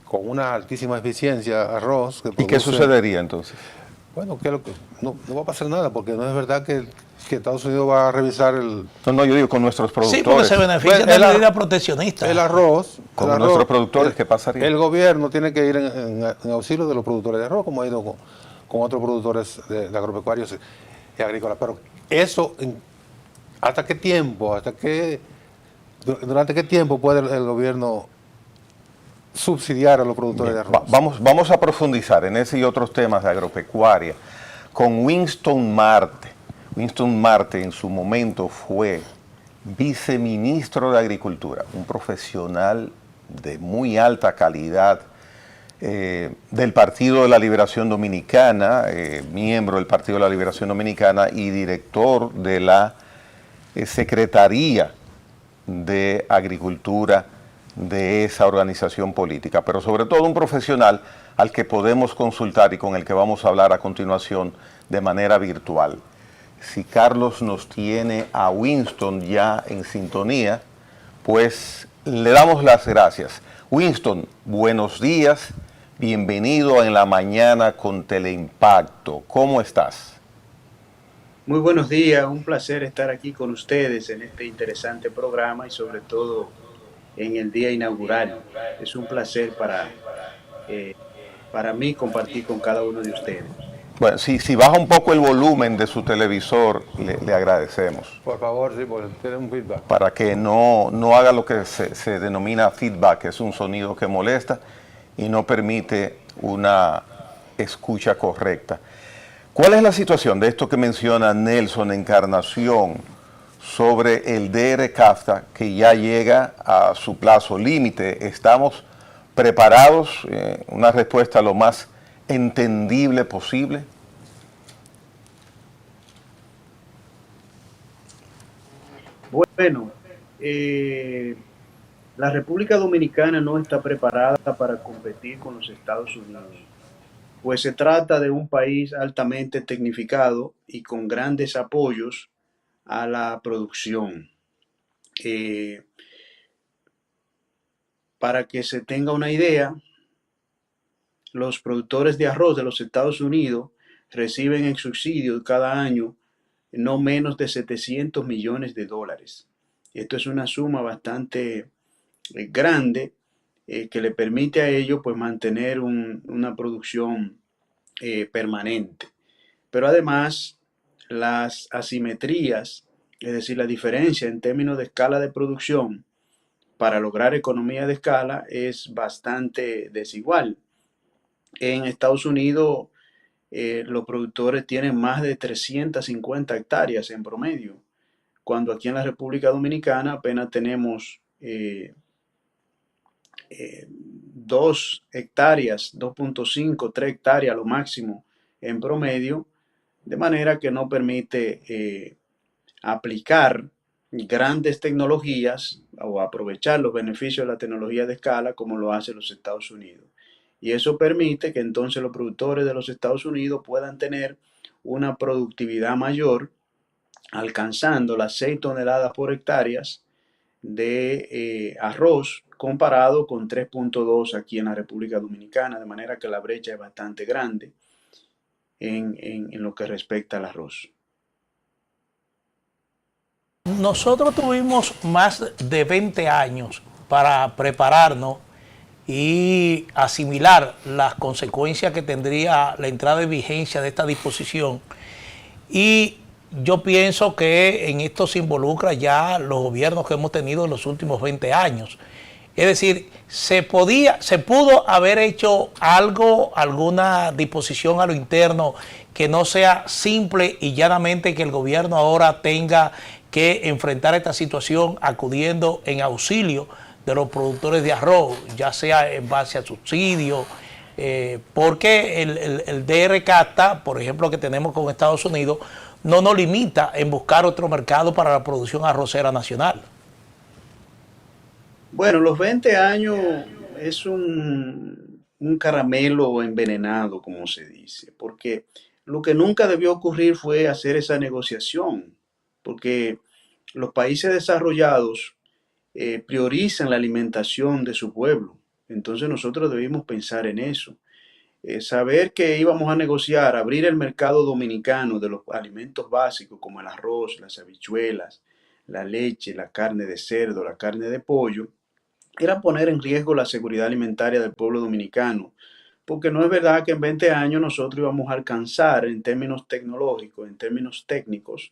con una altísima eficiencia arroz. ¿Y qué sucedería entonces? Bueno, no va a pasar nada, porque no es verdad que Estados Unidos va a revisar el... No, yo digo con nuestros productores. Sí, porque se benefician de la medida proteccionista. El arroz. Con nuestros productores, ¿qué pasaría? El gobierno tiene que ir en auxilio de los productores de arroz, como ha ido con otros productores de agropecuarios y agrícolas. Pero eso, ¿hasta qué tiempo? ¿Durante qué tiempo puede el gobierno subsidiar a los productores de arroz? Vamos a profundizar en ese y otros temas de agropecuaria con Winston Marte. Winston Marte en su momento fue viceministro de Agricultura, un profesional de muy alta calidad del Partido de la Liberación Dominicana, miembro del Partido de la Liberación Dominicana y director de la Secretaría de Agricultura de esa organización política, pero sobre todo un profesional al que podemos consultar y con el que vamos a hablar a continuación de manera virtual. Si Carlos nos tiene a Winston ya en sintonía, pues le damos las gracias. Winston, buenos días, bienvenido en la mañana con Teleimpacto. ¿Cómo estás? Muy buenos días, un placer estar aquí con ustedes en este interesante programa y sobre todo en el día inaugural. Es un placer para mí compartir con cada uno de ustedes. Bueno, si baja un poco el volumen de su televisor, le agradecemos. Por favor, sí, porque tiene un feedback. Para que no haga lo que se denomina feedback, que es un sonido que molesta y no permite una escucha correcta. ¿Cuál es la situación de esto que menciona Nelson Encarnación sobre el DR-CAFTA que ya llega a su plazo límite? ¿Estamos preparados? Una respuesta lo más entendible posible. Bueno, la República Dominicana no está preparada para competir con los Estados Unidos, pues se trata de un país altamente tecnificado y con grandes apoyos a la producción. Para que se tenga una idea, los productores de arroz de los Estados Unidos reciben en subsidio cada año no menos de $700 millones. Esto es una suma bastante grande que le permite a ellos pues mantener una producción permanente. Pero además las asimetrías, es decir, la diferencia en términos de escala de producción para lograr economía de escala es bastante desigual. En Estados Unidos los productores tienen más de 350 hectáreas en promedio, cuando aquí en la República Dominicana apenas tenemos 2 hectáreas, 2.5, 3 hectáreas lo máximo en promedio, de manera que no permite aplicar grandes tecnologías o aprovechar los beneficios de la tecnología de escala como lo hacen los Estados Unidos. Y eso permite que entonces los productores de los Estados Unidos puedan tener una productividad mayor, alcanzando las 6 toneladas por hectáreas de arroz, comparado con 3.2 aquí en la República Dominicana, de manera que la brecha es bastante grande en lo que respecta al arroz. Nosotros tuvimos más de 20 años para prepararnos y asimilar las consecuencias que tendría la entrada en vigencia de esta disposición. Y yo pienso que en esto se involucra ya los gobiernos que hemos tenido en los últimos 20 años. Es decir, se pudo haber hecho alguna disposición a lo interno que no sea simple y llanamente que el gobierno ahora tenga que enfrentar esta situación acudiendo en auxilio de los productores de arroz, ya sea en base a subsidios, porque el DR-CAFTA, por ejemplo, que tenemos con Estados Unidos, no nos limita en buscar otro mercado para la producción arrocera nacional? Bueno, los 20 años es un caramelo envenenado, como se dice, porque lo que nunca debió ocurrir fue hacer esa negociación, porque los países desarrollados priorizan la alimentación de su pueblo. Entonces nosotros debimos pensar en eso. Saber que íbamos a negociar, abrir el mercado dominicano de los alimentos básicos como el arroz, las habichuelas, la leche, la carne de cerdo, la carne de pollo, era poner en riesgo la seguridad alimentaria del pueblo dominicano, porque no es verdad que en 20 años nosotros íbamos a alcanzar en términos tecnológicos, en términos técnicos,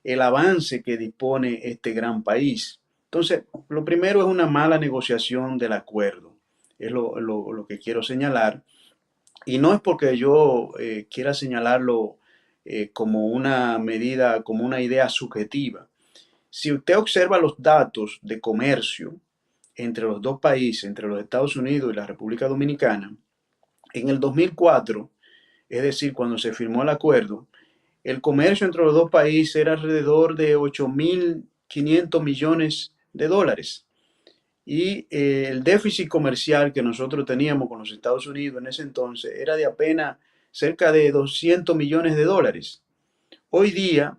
el avance que dispone este gran país. Entonces, lo primero es una mala negociación del acuerdo, es lo que quiero señalar, y no es porque yo quiera señalarlo como una medida, como una idea subjetiva. Si usted observa los datos de comercio entre los dos países, entre los Estados Unidos y la República Dominicana, en el 2004, es decir, cuando se firmó el acuerdo, el comercio entre los dos países era alrededor de 8.500 millones de dólares. Y el déficit comercial que nosotros teníamos con los Estados Unidos en ese entonces era de apenas cerca de 200 millones de dólares. Hoy día,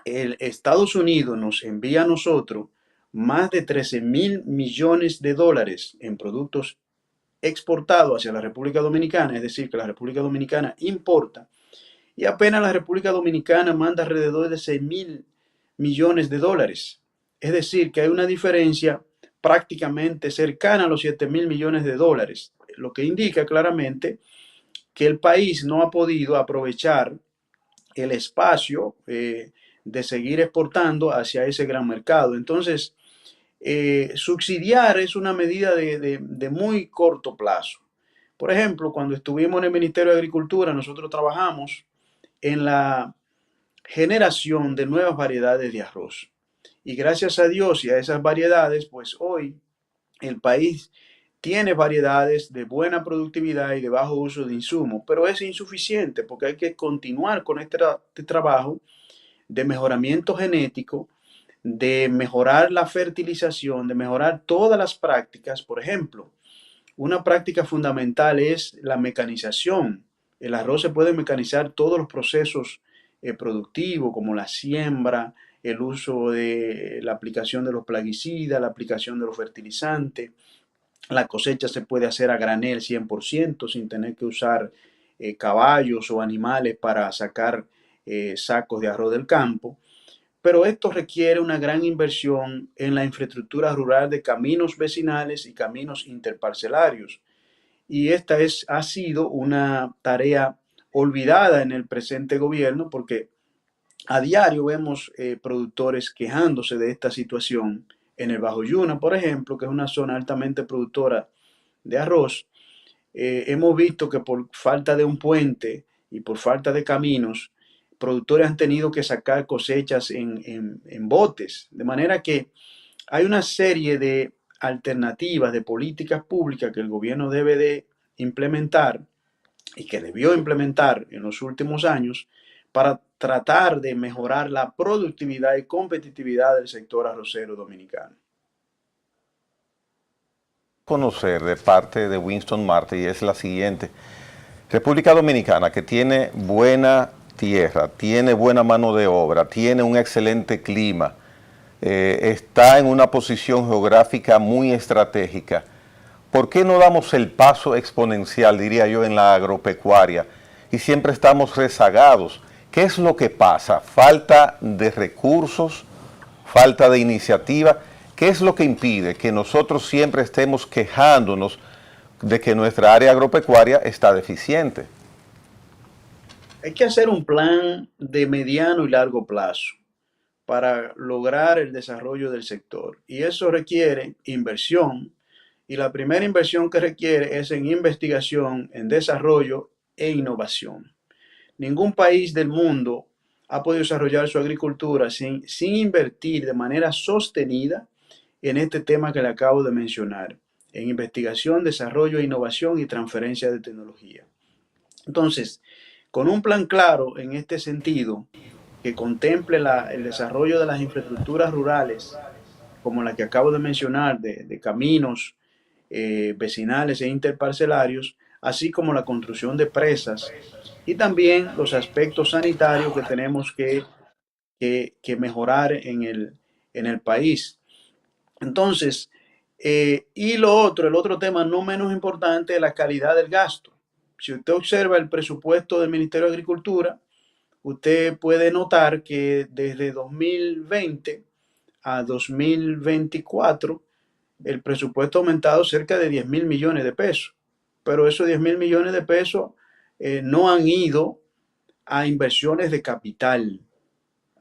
el Estados Unidos nos envía a nosotros más de 13.000 millones de dólares en productos exportados hacia la República Dominicana, es decir, que la República Dominicana importa, y apenas la República Dominicana manda alrededor de 6.000 millones de dólares. Es decir, que hay una diferencia prácticamente cercana a los 7.000 millones de dólares, lo que indica claramente que el país no ha podido aprovechar el espacio de seguir exportando hacia ese gran mercado. Entonces, subsidiar es una medida de muy corto plazo. Por ejemplo, cuando estuvimos en el Ministerio de Agricultura, nosotros trabajamos en la generación de nuevas variedades de arroz. Y gracias a Dios y a esas variedades, pues hoy el país tiene variedades de buena productividad y de bajo uso de insumos, pero es insuficiente porque hay que continuar con este trabajo de mejoramiento genético, de mejorar la fertilización, de mejorar todas las prácticas. Por ejemplo, una práctica fundamental es la mecanización. El arroz se puede mecanizar todos los procesos productivos, como la siembra, el uso de la aplicación de los plaguicidas, la aplicación de los fertilizantes. La cosecha se puede hacer a granel 100% sin tener que usar caballos o animales para sacar sacos de arroz del campo. Pero esto requiere una gran inversión en la infraestructura rural de caminos vecinales y caminos interparcelarios. Y esta ha sido una tarea olvidada en el presente gobierno porque a diario vemos productores quejándose de esta situación. En el Bajo Yuna, por ejemplo, que es una zona altamente productora de arroz, hemos visto que por falta de un puente y por falta de caminos, productores han tenido que sacar cosechas en botes. De manera que hay una serie de alternativas, de políticas públicas que el gobierno debe de implementar y que debió implementar en los últimos años para tratar de mejorar la productividad y competitividad del sector arrocero dominicano. Conocer de parte de Winston Marte y es la siguiente. República Dominicana, que tiene buena tierra, tiene buena mano de obra, tiene un excelente clima, está en una posición geográfica muy estratégica. ¿Por qué no damos el paso exponencial, diría yo, en la agropecuaria y siempre estamos rezagados? ¿Qué es lo que pasa? ¿Falta de recursos? ¿Falta de iniciativa? ¿Qué es lo que impide que nosotros siempre estemos quejándonos de que nuestra área agropecuaria está deficiente? Hay que hacer un plan de mediano y largo plazo para lograr el desarrollo del sector. Y eso requiere inversión. Y la primera inversión que requiere es en investigación, en desarrollo e innovación. Ningún país del mundo ha podido desarrollar su agricultura sin invertir de manera sostenida en este tema que le acabo de mencionar, en investigación, desarrollo, innovación y transferencia de tecnología. Entonces, con un plan claro en este sentido, que contemple el desarrollo de las infraestructuras rurales, como la que acabo de mencionar, de caminos vecinales e interparcelarios, así como la construcción de presas y también los aspectos sanitarios que tenemos que mejorar en el país. Entonces, y el otro tema no menos importante es la calidad del gasto. Si usted observa el presupuesto del Ministerio de Agricultura, usted puede notar que desde 2020 a 2024 el presupuesto ha aumentado cerca de 10.000 millones de pesos, pero esos 10.000 millones de pesos no han ido a inversiones de capital,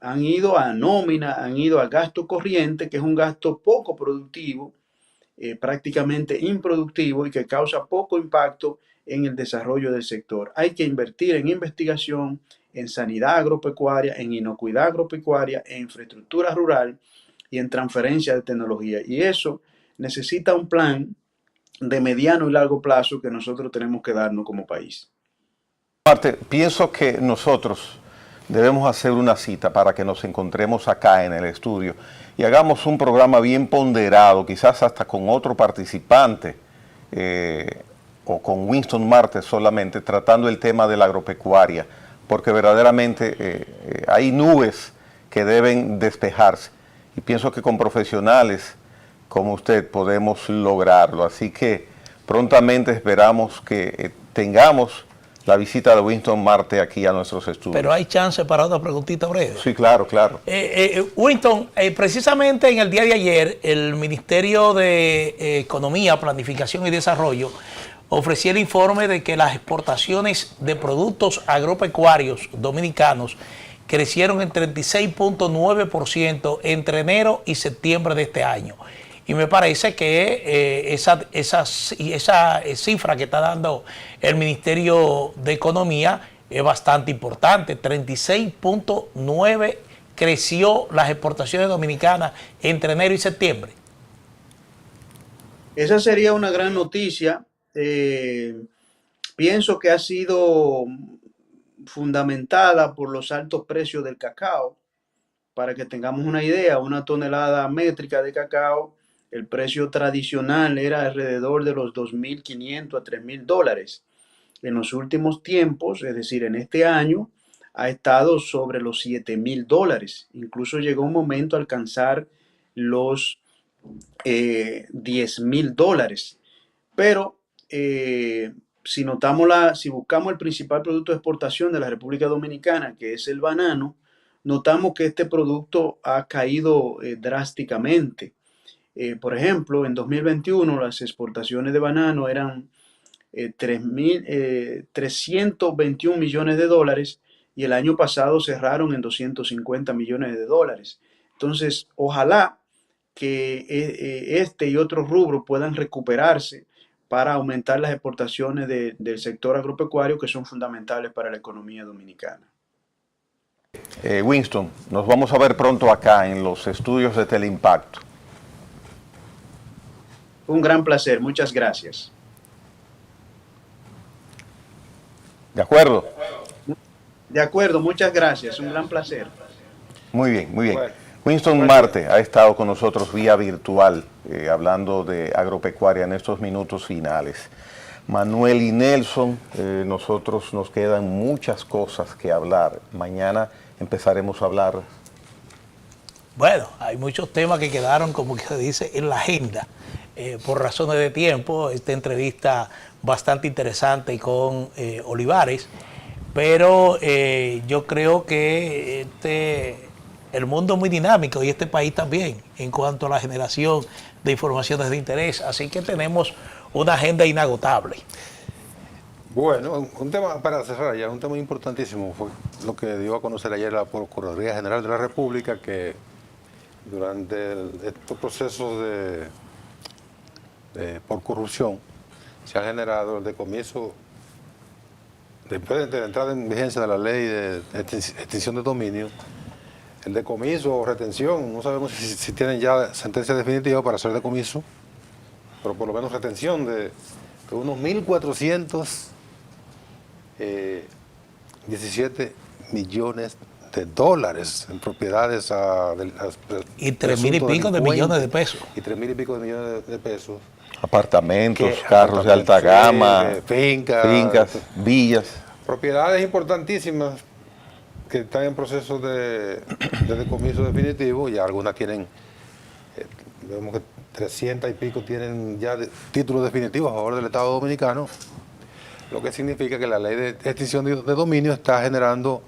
han ido a nómina, han ido a gasto corriente, que es un gasto poco productivo, prácticamente improductivo y que causa poco impacto en el desarrollo del sector. Hay que invertir en investigación, en sanidad agropecuaria, en inocuidad agropecuaria, en infraestructura rural y en transferencia de tecnología. Y eso necesita un plan de mediano y largo plazo que nosotros tenemos que darnos como país. Marte, pienso que nosotros debemos hacer una cita para que nos encontremos acá en el estudio y hagamos un programa bien ponderado, quizás hasta con otro participante o con Winston Marte solamente, tratando el tema de la agropecuaria, porque verdaderamente hay nubes que deben despejarse y pienso que con profesionales como usted podemos lograrlo. Así que prontamente esperamos que tengamos la visita de Winston Marte aquí a nuestros estudios. Pero hay chance para otra preguntita breve. Sí, claro, claro. Winston, precisamente en el día de ayer, el Ministerio de Economía, Planificación y Desarrollo ofreció el informe de que las exportaciones de productos agropecuarios dominicanos crecieron en 36.9% entre enero y septiembre de este año. Y me parece que esa cifra que está dando el Ministerio de Economía es bastante importante. 36.9% creció las exportaciones dominicanas entre enero y septiembre. Esa sería una gran noticia. Pienso que ha sido fundamentada por los altos precios del cacao. Para que tengamos una idea, una tonelada métrica de cacao, el precio tradicional era alrededor de los $2.500 a $3.000. En los últimos tiempos, es decir, en este año, ha estado sobre los $7.000. Incluso llegó un momento a alcanzar los $10.000. Pero si buscamos el principal producto de exportación de la República Dominicana, que es el banano, notamos que este producto ha caído drásticamente. Por ejemplo, en 2021 las exportaciones de banano eran 321 millones de dólares y el año pasado cerraron en 250 millones de dólares. Entonces, ojalá que este y otros rubros puedan recuperarse para aumentar las exportaciones del sector agropecuario, que son fundamentales para la economía dominicana. Winston, nos vamos a ver pronto acá en los estudios de Teleimpacto. Un gran placer, muchas gracias. ¿De acuerdo? De acuerdo, muchas gracias, un gran placer. Muy bien, muy bien. Winston Marte ha estado con nosotros vía virtual, hablando de agropecuaria en estos minutos finales. Manuel y Nelson, nosotros nos quedan muchas cosas que hablar. Mañana empezaremos a hablar. Bueno, hay muchos temas que quedaron, como que se dice, en la agenda. Por razones de tiempo, esta entrevista bastante interesante con Olivares, pero yo creo que el mundo es muy dinámico y este país también en cuanto a la generación de informaciones de interés, así que tenemos una agenda inagotable. Bueno, un tema para cerrar ya, un tema importantísimo fue lo que dio a conocer ayer la Procuraduría General de la República, que durante estos procesos por corrupción se ha generado el decomiso, después de la entrada en vigencia de la ley de extinción de dominio, el decomiso o retención, no sabemos si tienen ya sentencia definitiva para hacer decomiso, pero por lo menos retención de unos 1.417 millones de dólares en propiedades y 3.000 y pico de millones de pesos. Y 3.000 y pico de millones de pesos. Apartamentos, carros de alta gama, fincas, villas. Propiedades importantísimas que están en proceso de decomiso definitivo, y algunas tienen, vemos que 300 y pico tienen ya títulos definitivos a favor del Estado Dominicano, lo que significa que la ley de extinción de dominio está generando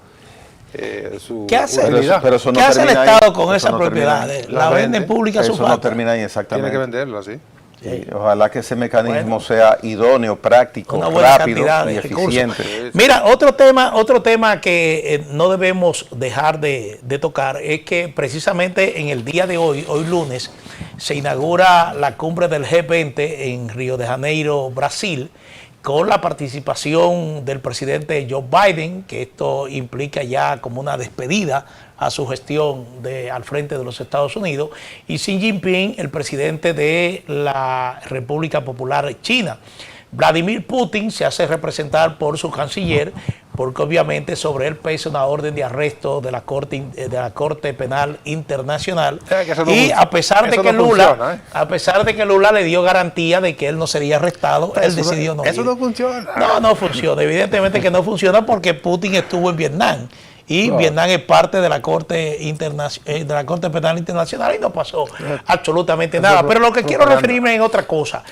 su ¿Qué hace, pero eso no ¿qué hace el Estado con eso esas no propiedades? ¿La venden pública a su Eso no termina ahí exactamente. Tiene que venderlo así. Sí, ojalá que ese mecanismo sea idóneo, práctico, rápido y eficiente. Mira, otro tema que no debemos dejar de tocar es que precisamente en el día de hoy lunes, se inaugura la cumbre del G20 en Río de Janeiro, Brasil, con la participación del presidente Joe Biden, que esto implica ya como una despedida a su gestión al frente de los Estados Unidos, y Xi Jinping, el presidente de la República Popular China. Vladimir Putin se hace representar por su canciller, porque obviamente sobre él pesa una orden de arresto de la Corte Penal Internacional. Y a pesar de que Lula le dio garantía de que él no sería arrestado, él decidió no ir. Eso no funciona. No funciona. Evidentemente que no funciona, porque Putin estuvo en Vietnam. Y Vietnam es parte de la Corte Penal Internacional y no pasó absolutamente nada. Pero lo que quiero referirme es otra cosa.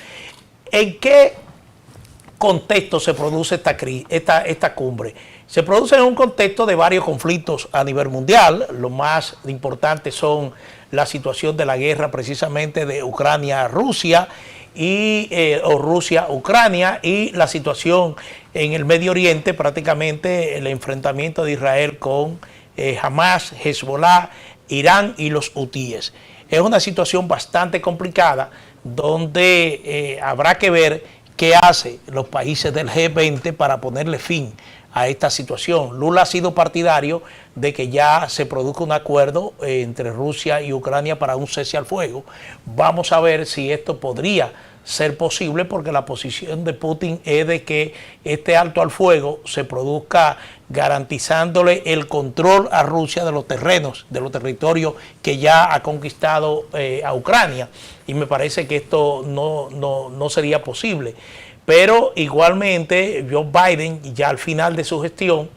¿En qué contexto se produce esta cumbre? Se produce en un contexto de varios conflictos a nivel mundial. Los más importantes son la situación de la guerra precisamente de Ucrania-Rusia o Rusia-Ucrania, y la situación en el Medio Oriente, prácticamente el enfrentamiento de Israel con Hamas, Hezbollah, Irán y los hutíes. Es una situación bastante complicada donde habrá que ver qué hacen los países del G20 para ponerle fin a esta situación. Lula ha sido partidario de que ya se produzca un acuerdo entre Rusia y Ucrania para un cese al fuego. Vamos a ver si esto podría ser posible, porque la posición de Putin es de que este alto al fuego se produzca garantizándole el control a Rusia de los terrenos, de los territorios que ya ha conquistado a Ucrania, y me parece que esto no sería posible. Pero igualmente Joe Biden, ya al final de su gestión,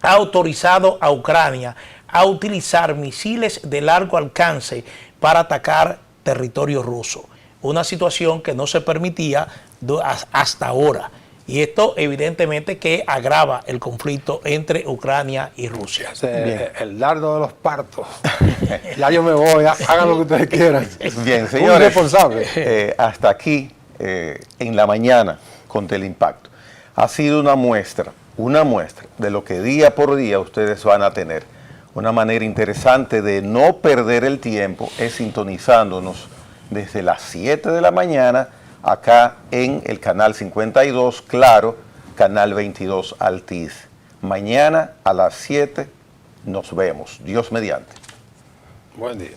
ha autorizado a Ucrania a utilizar misiles de largo alcance para atacar territorio ruso. Una situación que no se permitía hasta ahora. Y esto evidentemente que agrava el conflicto entre Ucrania y Rusia. El dardo de los partos. Ya yo me voy, hagan lo que ustedes quieran. Bien, señores, hasta aquí en la mañana con Teleimpacto. Ha sido una muestra de lo que día por día ustedes van a tener. Una manera interesante de no perder el tiempo es sintonizándonos desde las 7 de la mañana acá en el canal 52 Claro, canal 22 Altiz. Mañana a las 7 nos vemos. Dios mediante. Buen día.